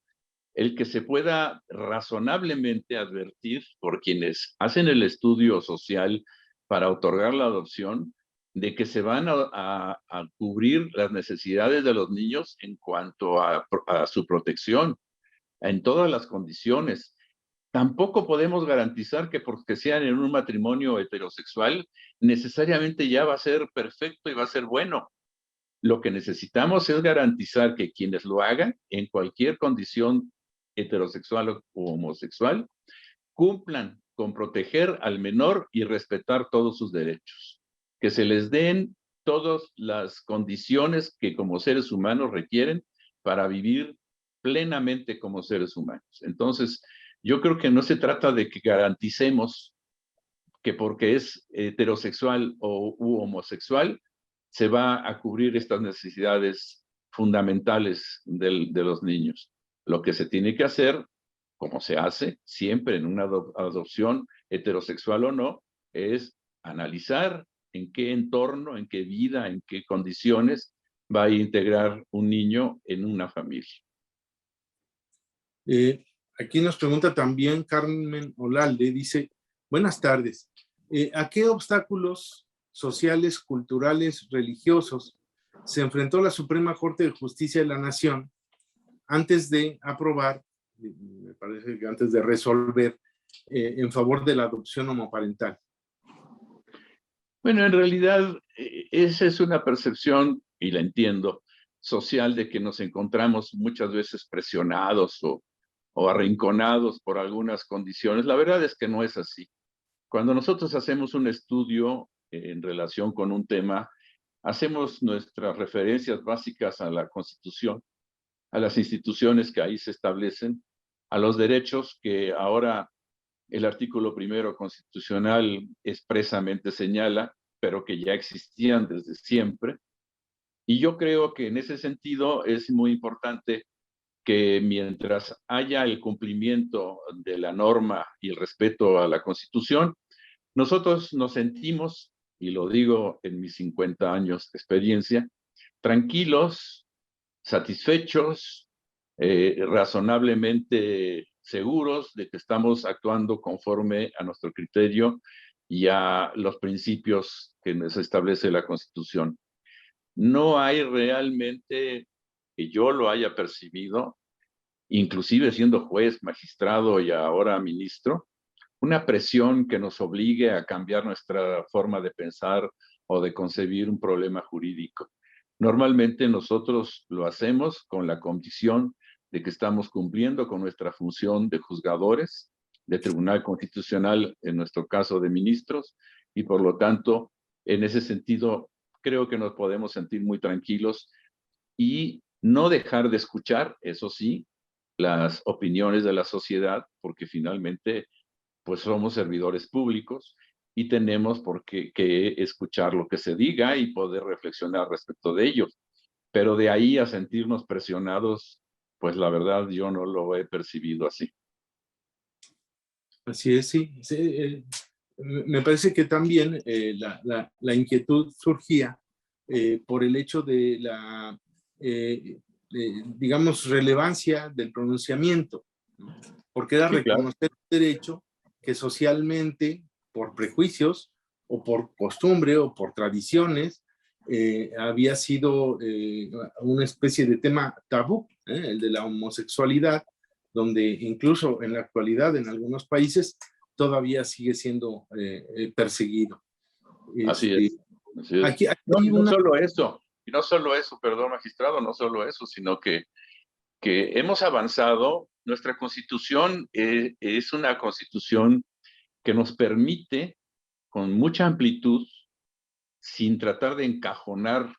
El que se pueda razonablemente advertir por quienes hacen el estudio social para otorgar la adopción, de que se van a cubrir las necesidades de los niños en cuanto a su protección, en todas las condiciones. Tampoco podemos garantizar que porque sean en un matrimonio heterosexual, necesariamente ya va a ser perfecto y va a ser bueno. Lo que necesitamos es garantizar que quienes lo hagan, en cualquier condición heterosexual o homosexual, cumplan con proteger al menor y respetar todos sus derechos. Que se les den todas las condiciones que como seres humanos requieren para vivir plenamente como seres humanos. Entonces, yo creo que no se trata de que garanticemos que porque es heterosexual u homosexual, se va a cubrir estas necesidades fundamentales de los niños. Lo que se tiene que hacer, como se hace siempre en una adopción, heterosexual o no, es analizar en qué entorno, en qué vida, en qué condiciones va a integrar un niño en una familia. Aquí nos pregunta también Carmen Olalde, dice, buenas tardes, ¿a qué obstáculos sociales, culturales, religiosos se enfrentó la Suprema Corte de Justicia de la Nación antes de aprobar, me parece que antes de resolver, en favor de la adopción homoparental? Bueno, en realidad esa es una percepción, y la entiendo, social, de que nos encontramos muchas veces presionados o arrinconados por algunas condiciones. La verdad es que no es así. Cuando nosotros hacemos un estudio en relación con un tema, hacemos nuestras referencias básicas a la Constitución, a las instituciones que ahí se establecen, a los derechos que ahora el artículo 1 constitucional expresamente señala, pero que ya existían desde siempre. Y yo creo que en ese sentido es muy importante que mientras haya el cumplimiento de la norma y el respeto a la Constitución, nosotros nos sentimos, y lo digo en mis 50 años de experiencia, tranquilos, satisfechos, razonablemente seguros de que estamos actuando conforme a nuestro criterio y a los principios que nos establece la Constitución. No hay realmente, que yo lo haya percibido, inclusive siendo juez, magistrado y ahora ministro, una presión que nos obligue a cambiar nuestra forma de pensar o de concebir un problema jurídico. Normalmente nosotros lo hacemos con la convicción de que estamos cumpliendo con nuestra función de juzgadores, de Tribunal Constitucional, en nuestro caso de ministros, y por lo tanto, en ese sentido, creo que nos podemos sentir muy tranquilos y no dejar de escuchar, eso sí, las opiniones de la sociedad, porque finalmente, pues somos servidores públicos y tenemos que escuchar lo que se diga y poder reflexionar respecto de ello. Pero de ahí a sentirnos presionados, pues la verdad yo no lo he percibido así. Así es, sí. Sí, me parece que también la inquietud surgía por el hecho de la, digamos, relevancia del pronunciamiento, ¿no? Porque era Sí, claro. reconocer un derecho que socialmente, por prejuicios o por costumbre o por tradiciones, había sido una especie de tema tabú, el de la homosexualidad, donde incluso en la actualidad en algunos países todavía sigue siendo perseguido. Así es. Así es. Aquí No, hay no una... solo eso, y no solo eso, perdón, magistrado, no solo eso, sino que hemos avanzado. Nuestra constitución es una constitución que nos permite, con mucha amplitud, sin tratar de encajonar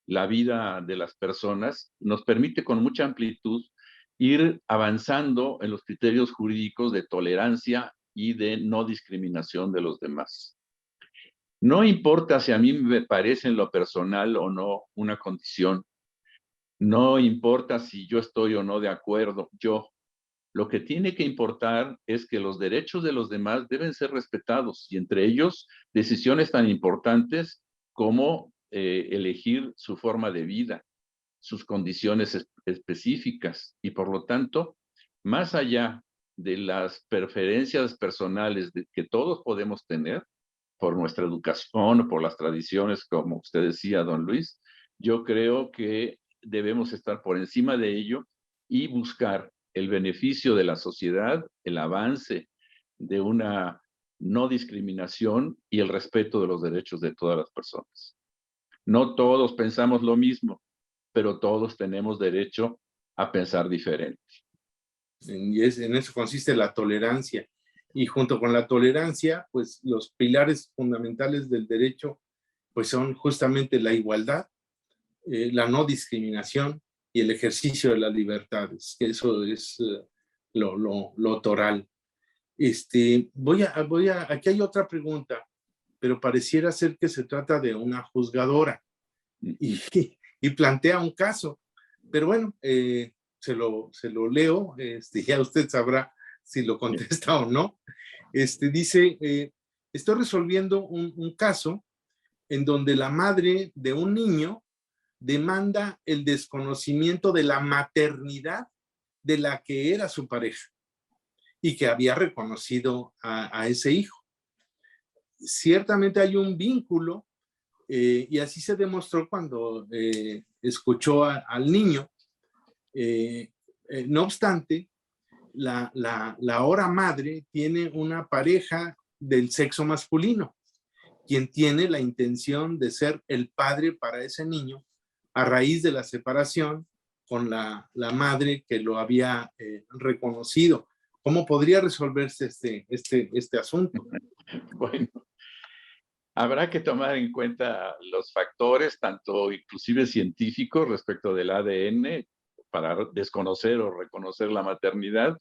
la vida de las personas, nos permite con mucha amplitud ir avanzando en los criterios jurídicos de tolerancia y de no discriminación de los demás. No importa si a mí me parece en lo personal o no una condición, no importa si yo estoy o no de acuerdo, lo que tiene que importar es que los derechos de los demás deben ser respetados y entre ellos decisiones tan importantes como elegir su forma de vida, sus condiciones específicas y por lo tanto, más allá de las preferencias personales que todos podemos tener por nuestra educación o por las tradiciones, como usted decía, don Luis, yo creo que debemos estar por encima de ello y buscar el beneficio de la sociedad, el avance de una no discriminación y el respeto de los derechos de todas las personas. No todos pensamos lo mismo, pero todos tenemos derecho a pensar diferente. Y en eso consiste la tolerancia. Y junto con la tolerancia, pues los pilares fundamentales del derecho, pues son justamente la igualdad, la no discriminación y el ejercicio de las libertades, que eso es lo toral. Aquí hay otra pregunta, pero pareciera ser que se trata de una juzgadora y plantea un caso. Pero bueno, se lo leo, ya usted sabrá si lo contesta o no. Dice, estoy resolviendo un caso en donde la madre de un niño demanda el desconocimiento de la maternidad de la que era su pareja y que había reconocido a ese hijo. Ciertamente hay un vínculo y así se demostró cuando escuchó al niño. No obstante, la ahora madre tiene una pareja del sexo masculino, quien tiene la intención de ser el padre para ese niño a raíz de la separación con la madre que lo había reconocido. ¿Cómo podría resolverse este asunto? Bueno, habrá que tomar en cuenta los factores, tanto inclusive científicos respecto del ADN, para desconocer o reconocer la maternidad,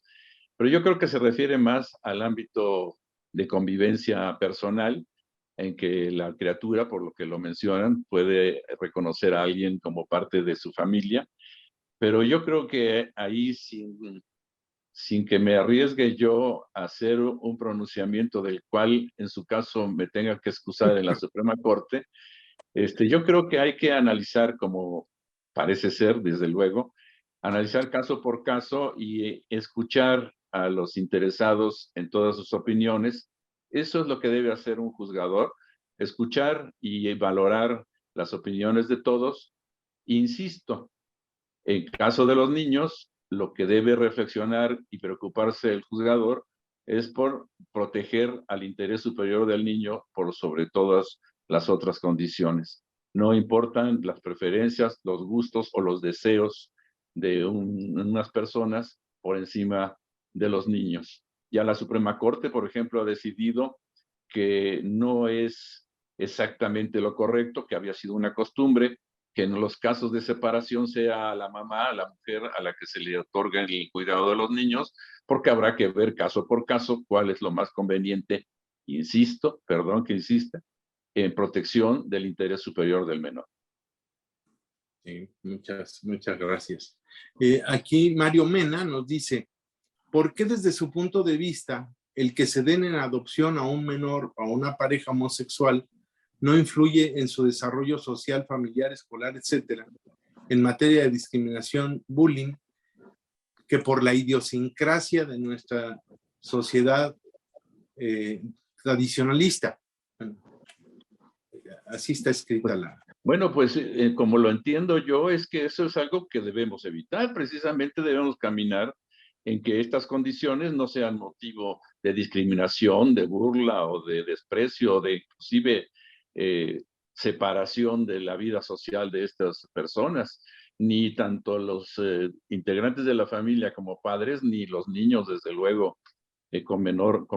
pero yo creo que se refiere más al ámbito de convivencia personal, en que la criatura, por lo que lo mencionan, puede reconocer a alguien como parte de su familia, pero yo creo que ahí sin que me arriesgue yo a hacer un pronunciamiento del cual en su caso me tenga que excusar en la Suprema Corte, yo creo que hay que analizar, como parece ser, desde luego, analizar caso por caso y escuchar a los interesados en todas sus opiniones. Eso es lo que debe hacer un juzgador, escuchar y valorar las opiniones de todos. Insisto, en caso de los niños, lo que debe reflexionar y preocuparse el juzgador es por proteger al interés superior del niño por sobre todas las otras condiciones. No importan las preferencias, los gustos o los deseos de unas personas por encima de los niños. Ya la Suprema Corte, por ejemplo, ha decidido que no es exactamente lo correcto, que había sido una costumbre, que en los casos de separación sea la mamá, la mujer a la que se le otorga el cuidado de los niños, porque habrá que ver caso por caso cuál es lo más conveniente, insisto, perdón que insista, en protección del interés superior del menor. Sí, muchas gracias. Aquí Mario Mena nos dice, ¿por qué desde su punto de vista el que se den en adopción a un menor o a una pareja homosexual no influye en su desarrollo social, familiar, escolar, etcétera, en materia de discriminación, bullying, que por la idiosincrasia de nuestra sociedad tradicionalista? Así está escrita la... Bueno, pues como lo entiendo yo, es que eso es algo que debemos evitar. Precisamente debemos caminar en que estas condiciones no sean motivo de discriminación, de burla o de desprecio, de inclusive separación de la vida social de estas personas, ni tanto los integrantes de la familia como padres, ni los niños, desde luego, con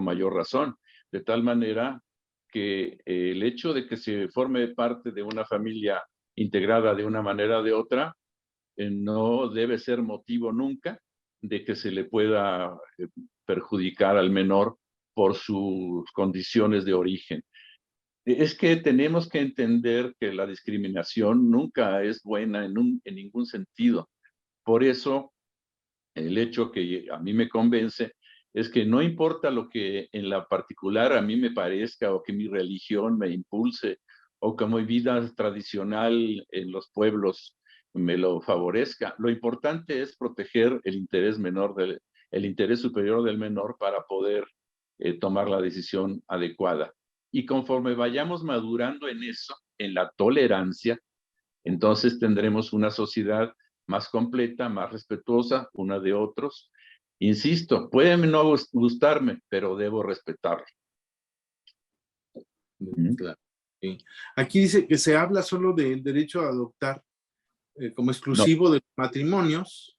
mayor razón. De tal manera que el hecho de que se forme parte de una familia integrada de una manera o de otra, no debe ser motivo nunca de que se le pueda perjudicar al menor por sus condiciones de origen. Es que tenemos que entender que la discriminación nunca es buena en ningún sentido. Por eso, el hecho que a mí me convence es que no importa lo que en la particular a mí me parezca o que mi religión me impulse o que mi vida tradicional en los pueblos me lo favorezca, lo importante es proteger el interés el interés superior del menor para poder tomar la decisión adecuada. Y conforme vayamos madurando en eso, en la tolerancia, entonces tendremos una sociedad más completa, más respetuosa una de otros. Insisto, puede no gustarme, pero debo respetarlo. Claro, sí. Aquí dice que se habla solo del derecho a adoptar como exclusivo de matrimonios,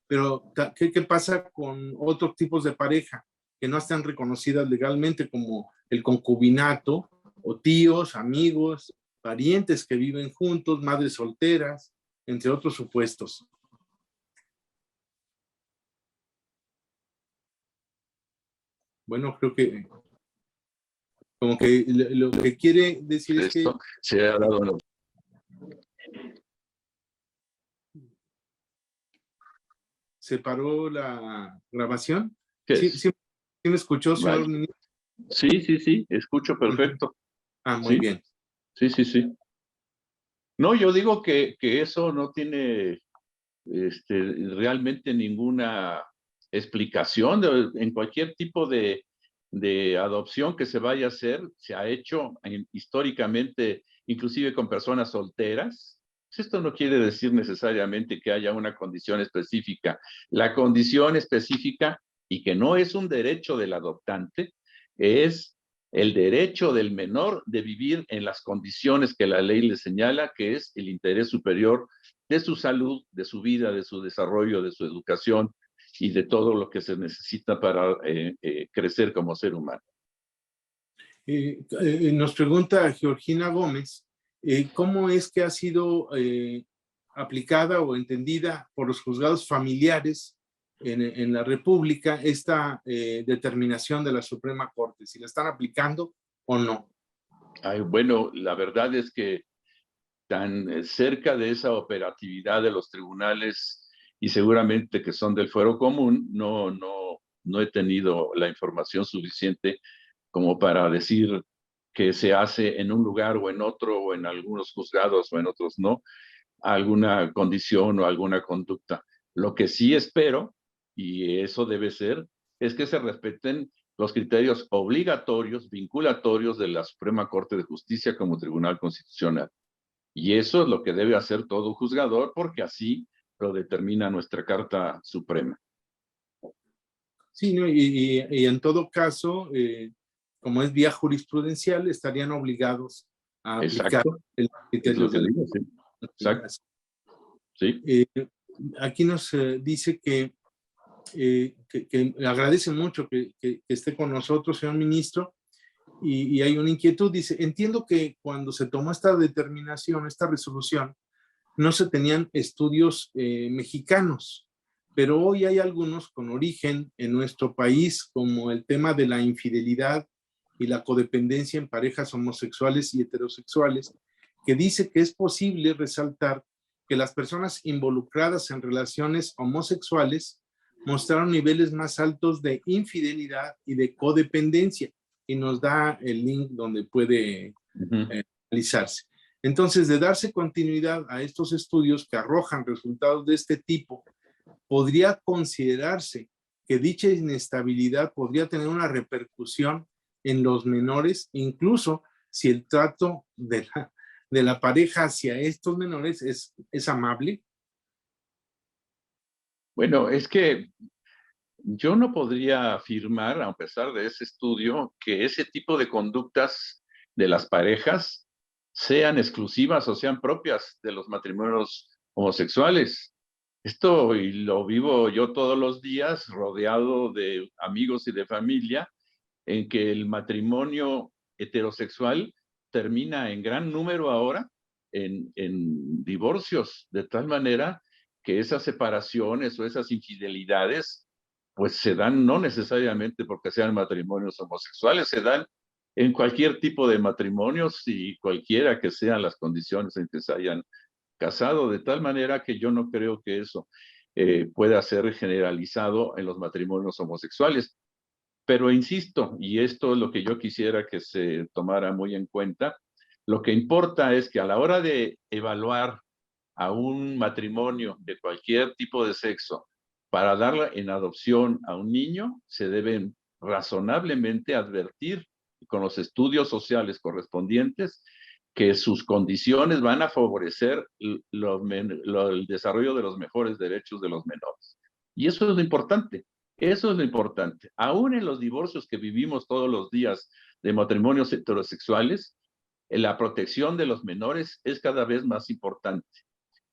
pero ¿qué pasa con otros tipos de pareja que no están reconocidas legalmente, como el concubinato, o tíos, amigos, parientes que viven juntos, madres solteras, entre otros supuestos? Bueno, creo que como que lo que quiere decir es que... Se ha dado... ¿Se paró la grabación? ¿Sí, sí me escuchó, señor vale. ministro? Sí, escucho perfecto. Ah, muy ¿Sí? bien. Sí. No, yo digo que eso no tiene realmente ninguna explicación en cualquier tipo de adopción que se vaya a hacer. Se ha hecho históricamente, inclusive con personas solteras. Esto no quiere decir necesariamente que haya una condición específica. La condición específica, y que no es un derecho del adoptante, es el derecho del menor de vivir en las condiciones que la ley le señala, que es el interés superior de su salud, de su vida, de su desarrollo, de su educación y de todo lo que se necesita para crecer como ser humano. Nos pregunta Georgina Gómez, ¿cómo es que ha sido aplicada o entendida por los juzgados familiares en la República esta determinación de la Suprema Corte? ¿Si la están aplicando o no? Ay, bueno, la verdad es que tan cerca de esa operatividad de los tribunales y seguramente que son del fuero común, no he tenido la información suficiente como para decir que se hace en un lugar o en otro, o en algunos juzgados o en otros no, alguna condición o alguna conducta. Lo que sí espero, y eso debe ser, es que se respeten los criterios obligatorios, vinculatorios de la Suprema Corte de Justicia como Tribunal Constitucional. Y eso es lo que debe hacer todo juzgador, porque así lo determina nuestra Carta Suprema. Sí, ¿no? Y en todo caso, como es vía jurisprudencial, estarían obligados a aplicar Exacto. el Es criterio lo que de la digo, sí. Exacto. Sí. Aquí nos dice que agradece mucho que esté con nosotros, señor ministro, y hay una inquietud. Dice, entiendo que cuando se tomó esta determinación, esta resolución, no se tenían estudios mexicanos, pero hoy hay algunos con origen en nuestro país, como el tema de la infidelidad y la codependencia en parejas homosexuales y heterosexuales, que dice que es posible resaltar que las personas involucradas en relaciones homosexuales mostraron niveles más altos de infidelidad y de codependencia, y nos da el link donde puede realizarse. Entonces, de darse continuidad a estos estudios que arrojan resultados de este tipo, podría considerarse que dicha inestabilidad podría tener una repercusión en los menores, incluso si el trato de la pareja hacia estos menores es amable. Bueno, es que yo no podría afirmar, a pesar de ese estudio, que ese tipo de conductas de las parejas sean exclusivas o sean propias de los matrimonios homosexuales. Esto y lo vivo yo todos los días, rodeado de amigos y de familia, en que el matrimonio heterosexual termina en gran número ahora en divorcios, de tal manera que esas separaciones o esas infidelidades pues se dan no necesariamente porque sean matrimonios homosexuales, se dan en cualquier tipo de matrimonios y cualquiera que sean las condiciones en que se hayan casado, de tal manera que yo no creo que eso pueda ser generalizado en los matrimonios homosexuales. Pero insisto, y esto es lo que yo quisiera que se tomara muy en cuenta, lo que importa es que a la hora de evaluar a un matrimonio de cualquier tipo de sexo para darla en adopción a un niño, se deben razonablemente advertir con los estudios sociales correspondientes que sus condiciones van a favorecer el desarrollo de los mejores derechos de los menores. Y eso es lo importante. Eso es lo importante. Aún en los divorcios que vivimos todos los días de matrimonios heterosexuales, la protección de los menores es cada vez más importante.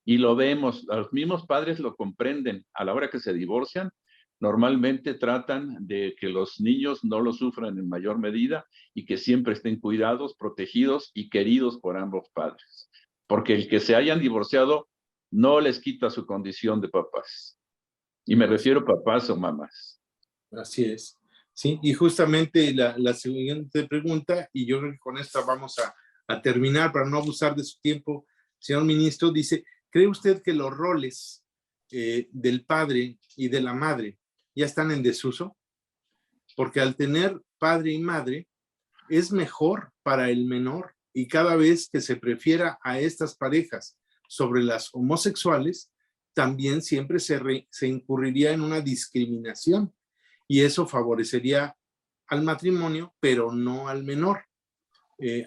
Y lo vemos, los mismos padres lo comprenden. A la hora que se divorcian, normalmente tratan de que los niños no lo sufran en mayor medida y que siempre estén cuidados, protegidos y queridos por ambos padres. Porque el que se hayan divorciado no les quita su condición de papás. Y me refiero a papás o mamás. Así es. Sí, y justamente la siguiente pregunta, y yo creo que con esta vamos a terminar para no abusar de su tiempo, señor ministro, dice, ¿cree usted que los roles del padre y de la madre ya están en desuso? Porque al tener padre y madre, es mejor para el menor, y cada vez que se prefiera a estas parejas sobre las homosexuales, también siempre se incurriría en una discriminación, y eso favorecería al matrimonio, pero no al menor.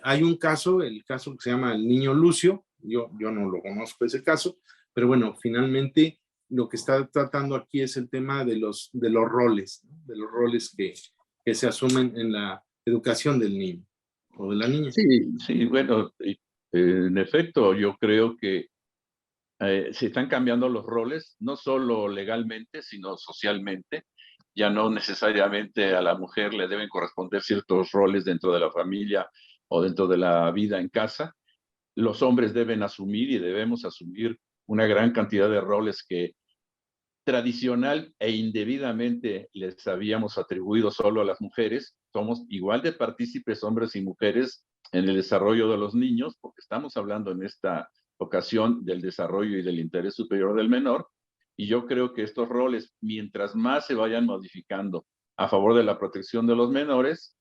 Hay un caso, el caso que se llama el niño Lucio, yo no lo conozco ese caso, pero bueno, finalmente lo que está tratando aquí es el tema de los roles, ¿no? De los roles que se asumen en la educación del niño o de la niña. Sí, sí, bueno, en efecto, yo creo que se están cambiando los roles, no solo legalmente, sino socialmente. Ya no necesariamente a la mujer le deben corresponder ciertos roles dentro de la familia o dentro de la vida en casa. Los hombres deben asumir y debemos asumir una gran cantidad de roles que tradicional e indebidamente les habíamos atribuido solo a las mujeres. Somos igual de partícipes hombres y mujeres en el desarrollo de los niños, porque estamos hablando en esta ocasión del desarrollo y del interés superior del menor. Y yo creo que estos roles, mientras más se vayan modificando a favor de la protección de los menores,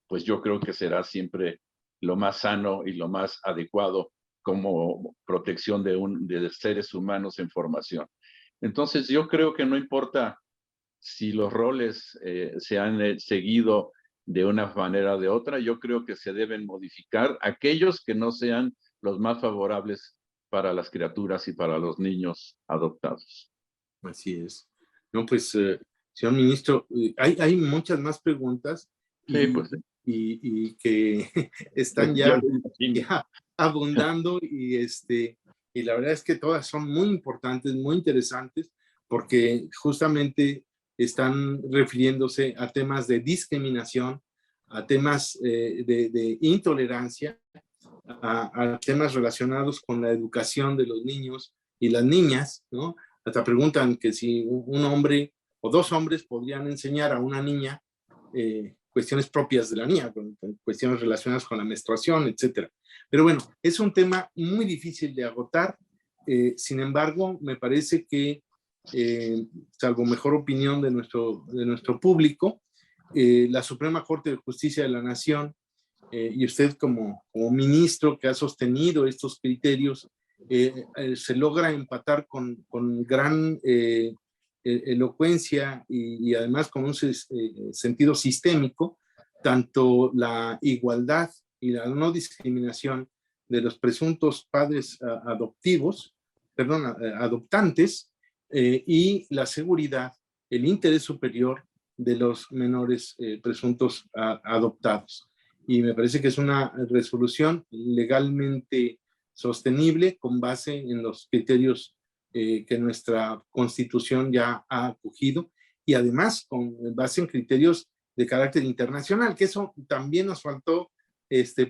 pues yo creo que será siempre lo más sano y lo más adecuado como protección de seres humanos en formación. Entonces, yo creo que no importa si los roles se han seguido de una manera o de otra, yo creo que se deben modificar aquellos que no sean los más favorables para las criaturas y para los niños adoptados. Así es. No, pues, señor ministro, hay muchas más preguntas. Sí, pues. y que están Yo ya, lo imagino. ya abundando y la verdad es que todas son muy importantes, muy interesantes, porque justamente están refiriéndose a temas de discriminación, a temas de intolerancia, a temas relacionados con la educación de los niños y las niñas, ¿no? Hasta preguntan que si un hombre o dos hombres podrían enseñar a una niña cuestiones propias de la niña, cuestiones relacionadas con la menstruación, etcétera. Pero bueno, es un tema muy difícil de agotar. Sin embargo, me parece que, salvo mejor opinión de nuestro público, la Suprema Corte de Justicia de la Nación y usted como ministro que ha sostenido estos criterios, se logra empatar con gran elocuencia y además con un sentido sistémico, tanto la igualdad y la no discriminación de los presuntos padres adoptantes, y la seguridad, el interés superior de los menores presuntos adoptados. Y me parece que es una resolución legalmente sostenible con base en los criterios que nuestra Constitución ya ha acogido y además con base en criterios de carácter internacional, que eso también nos faltó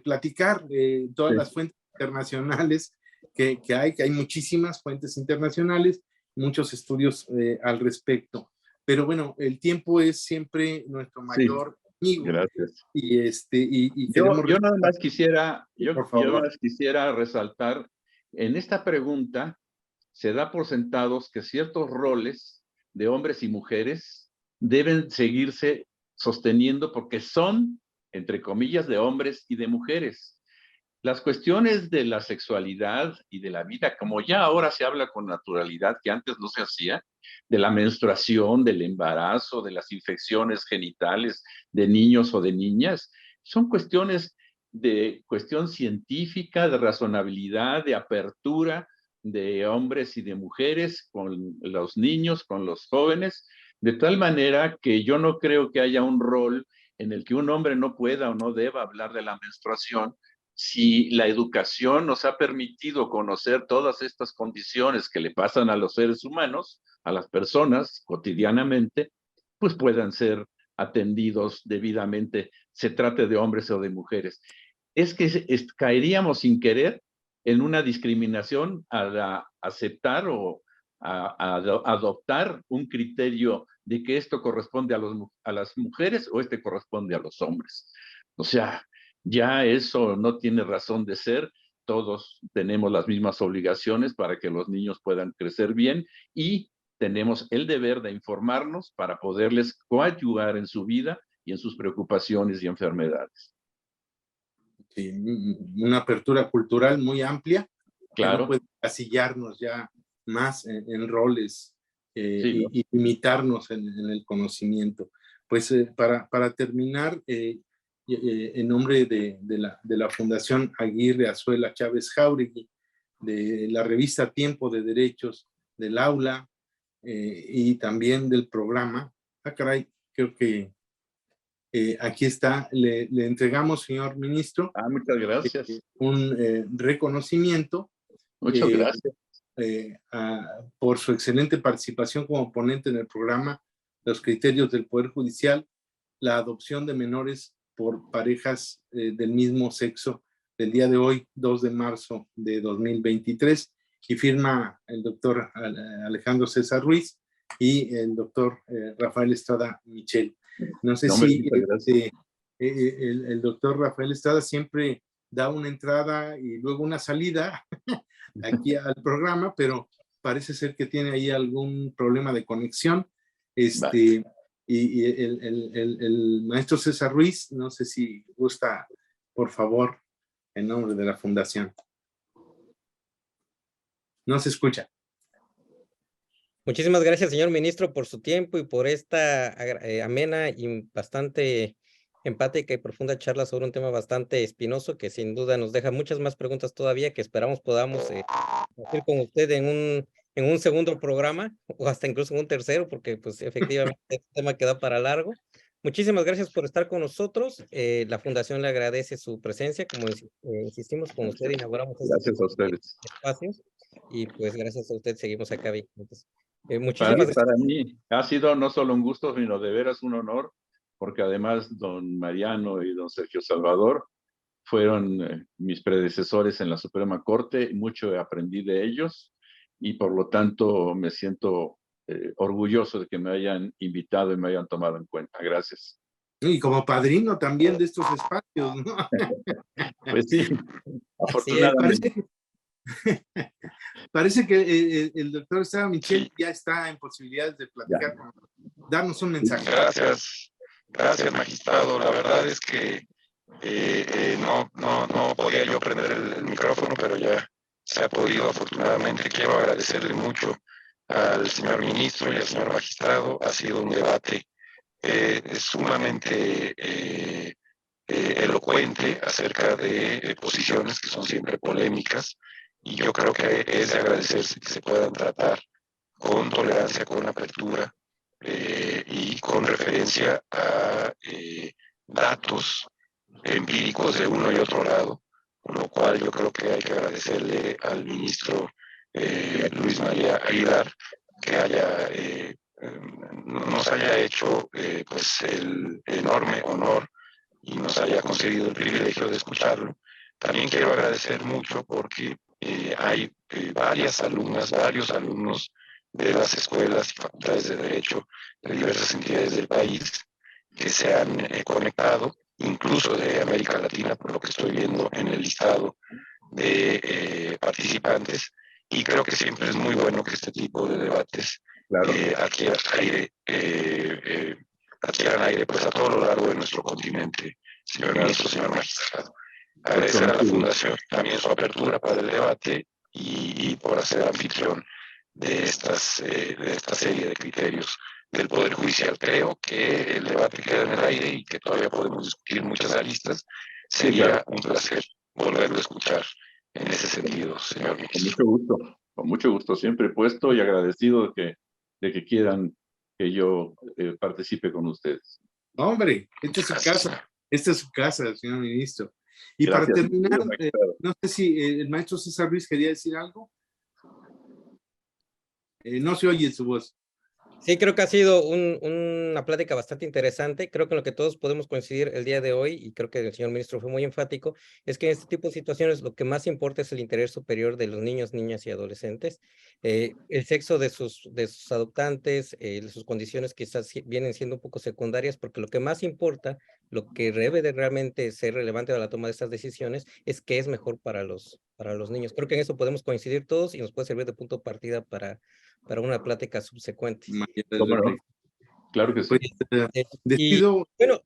platicar, todas las fuentes internacionales que hay muchísimas fuentes internacionales, muchos estudios al respecto. Pero bueno, el tiempo es siempre nuestro mayor amigo. Gracias. Y Yo nada más quisiera, por favor. Resaltar, en esta pregunta se da por sentados que ciertos roles de hombres y mujeres deben seguirse sosteniendo porque son, entre comillas, de hombres y de mujeres. Las cuestiones de la sexualidad y de la vida, como ya ahora se habla con naturalidad, que antes no se hacía, de la menstruación, del embarazo, de las infecciones genitales de niños o de niñas, son cuestiones de cuestión científica, de razonabilidad, de apertura de hombres y de mujeres con los niños, con los jóvenes, de tal manera que yo no creo que haya un rol en el que un hombre no pueda o no deba hablar de la menstruación. Si la educación nos ha permitido conocer todas estas condiciones que le pasan a los seres humanos, a las personas cotidianamente, pues puedan ser atendidos debidamente, se trate de hombres o de mujeres. Es que caeríamos sin querer en una discriminación al aceptar o a adoptar un criterio de que esto corresponde a las mujeres o este corresponde a los hombres. O sea, ya eso no tiene razón de ser. Todos tenemos las mismas obligaciones para que los niños puedan crecer bien y tenemos el deber de informarnos para poderles coadyuvar en su vida y en sus preocupaciones y enfermedades. Sí, una apertura cultural muy amplia, claro, que no puede casillarnos ya más en roles sí, ¿no? y limitarnos en el conocimiento. Pues para terminar, en nombre de la Fundación Aguirre Azuela Chávez Jáuregui, de la revista Tiempo de Derechos, del aula y también del programa, caray, creo que aquí está, le entregamos, señor ministro, Muchas gracias. un reconocimiento Muchas gracias. por su excelente participación como ponente en el programa Los Criterios del Poder Judicial, la adopción de menores por parejas del mismo sexo, del día de hoy, 2 de marzo de 2023, y firma el doctor Alejandro César Ruiz y el doctor Rafael Estrada Michel. No sé si el doctor Rafael Estrada siempre da una entrada y luego una salida aquí al programa, pero parece ser que tiene ahí algún problema de conexión. Y el maestro César Ruiz, no sé si gusta, por favor, en nombre de la Fundación. No se escucha. Muchísimas gracias, señor ministro, por su tiempo y por esta amena y bastante empática y profunda charla sobre un tema bastante espinoso que sin duda nos deja muchas más preguntas todavía que esperamos podamos compartir con usted en un segundo programa o hasta incluso en un tercero, porque pues efectivamente este tema queda para largo. Muchísimas gracias por estar con nosotros. La Fundación le agradece su presencia. Como insistimos con usted, inauguramos este Gracias tipo a ustedes. de espacios y pues gracias a usted seguimos acá vigentes. Muchísimas gracias. Para mí ha sido no solo un gusto, sino de veras un honor, porque además don Mariano y don Sergio Salvador fueron mis predecesores en la Suprema Corte, mucho aprendí de ellos y por lo tanto me siento orgulloso de que me hayan invitado y me hayan tomado en cuenta. Gracias. Y como padrino también de estos espacios, ¿no? Pues sí, afortunadamente. Parece que el doctor Esteban Michel ya está en posibilidades de platicar, darnos un mensaje. Gracias, magistrado. La verdad es que no podía yo prender el micrófono, pero ya se ha podido, afortunadamente. Quiero agradecerle mucho al señor ministro y al señor magistrado. Ha sido un debate sumamente elocuente acerca de posiciones que son siempre polémicas, y yo creo que es de agradecerse que se puedan tratar con tolerancia, con apertura y con referencia a datos empíricos de uno y otro lado, con lo cual yo creo que hay que agradecerle al ministro Luis María Aguilar que nos haya hecho pues el enorme honor y nos haya concedido el privilegio de escucharlo. También quiero agradecer mucho porque hay varias alumnas, varios alumnos de las escuelas y facultades de Derecho de diversas entidades del país que se han conectado, incluso de América Latina, por lo que estoy viendo en el listado de participantes, y creo que siempre es muy bueno que este tipo de debates adquieran aire pues a todo lo largo de nuestro continente, señor ministro, señor magistrado. Agradecer a la Fundación también su apertura para el debate y por ser anfitrión de esta serie de criterios del Poder Judicial. Creo que el debate queda en el aire y que todavía podemos discutir muchas aristas. Sería un placer volverlo a escuchar en ese sentido, señor ministro. Con mucho gusto, siempre puesto y agradecido de que quieran que yo participe con ustedes. Hombre, esta es su casa. Esta es su casa, señor ministro. Y Gracias, para terminar, no sé si el maestro César Ruiz quería decir algo. No se oye su voz. Sí, creo que ha sido una plática bastante interesante. Creo que en lo que todos podemos coincidir el día de hoy, y creo que el señor ministro fue muy enfático, es que en este tipo de situaciones lo que más importa es el interés superior de los niños, niñas y adolescentes. El sexo de sus adoptantes, sus condiciones quizás vienen siendo un poco secundarias, porque lo que más importa, lo que debe de realmente ser relevante a la toma de estas decisiones, es qué es mejor para los niños. Creo que en eso podemos coincidir todos y nos puede servir de punto de partida para una plática subsecuente. Claro que sí. Pues, despido. Bueno,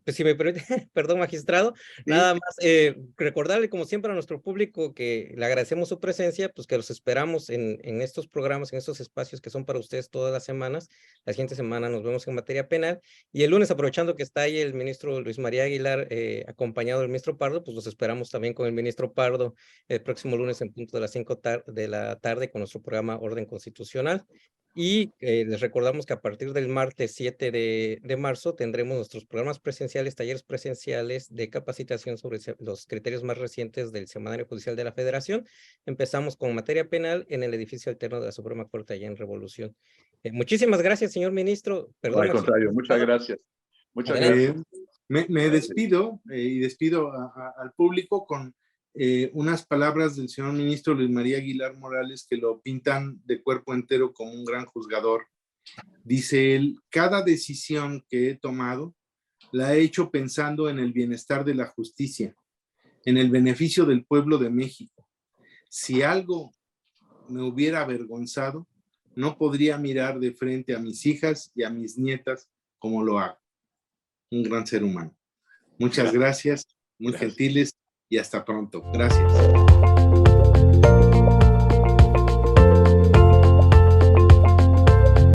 pues si me permite, perdón, magistrado, ¿sí? Nada más recordarle como siempre a nuestro público que le agradecemos su presencia, pues que los esperamos en estos programas, en estos espacios que son para ustedes todas las semanas. La siguiente semana nos vemos en materia penal y el lunes, aprovechando que está ahí el ministro Luis María Aguilar, acompañado del ministro Pardo, pues los esperamos también con el ministro Pardo el próximo lunes en punto de las 5 de la tarde con nuestro programa Orden Constitucional. Y les recordamos que a partir del martes 7 de marzo tendremos nuestros programas presenciales, talleres presenciales de capacitación sobre los criterios más recientes del Semanario Judicial de la Federación. Empezamos con materia penal en el edificio alterno de la Suprema Corte allá en Revolución. Muchísimas gracias, señor ministro. Perdón, al contrario, muchas gracias. Muchas gracias. Me despido y despido al público con unas palabras del señor ministro Luis María Aguilar Morales que lo pintan de cuerpo entero como un gran juzgador. Dice él: cada decisión que he tomado la he hecho pensando en el bienestar de la justicia, en el beneficio del pueblo de México. Si algo me hubiera avergonzado, no podría mirar de frente a mis hijas y a mis nietas como lo hago. Un gran ser humano. Muchas gracias, muy gentiles y hasta pronto. Gracias.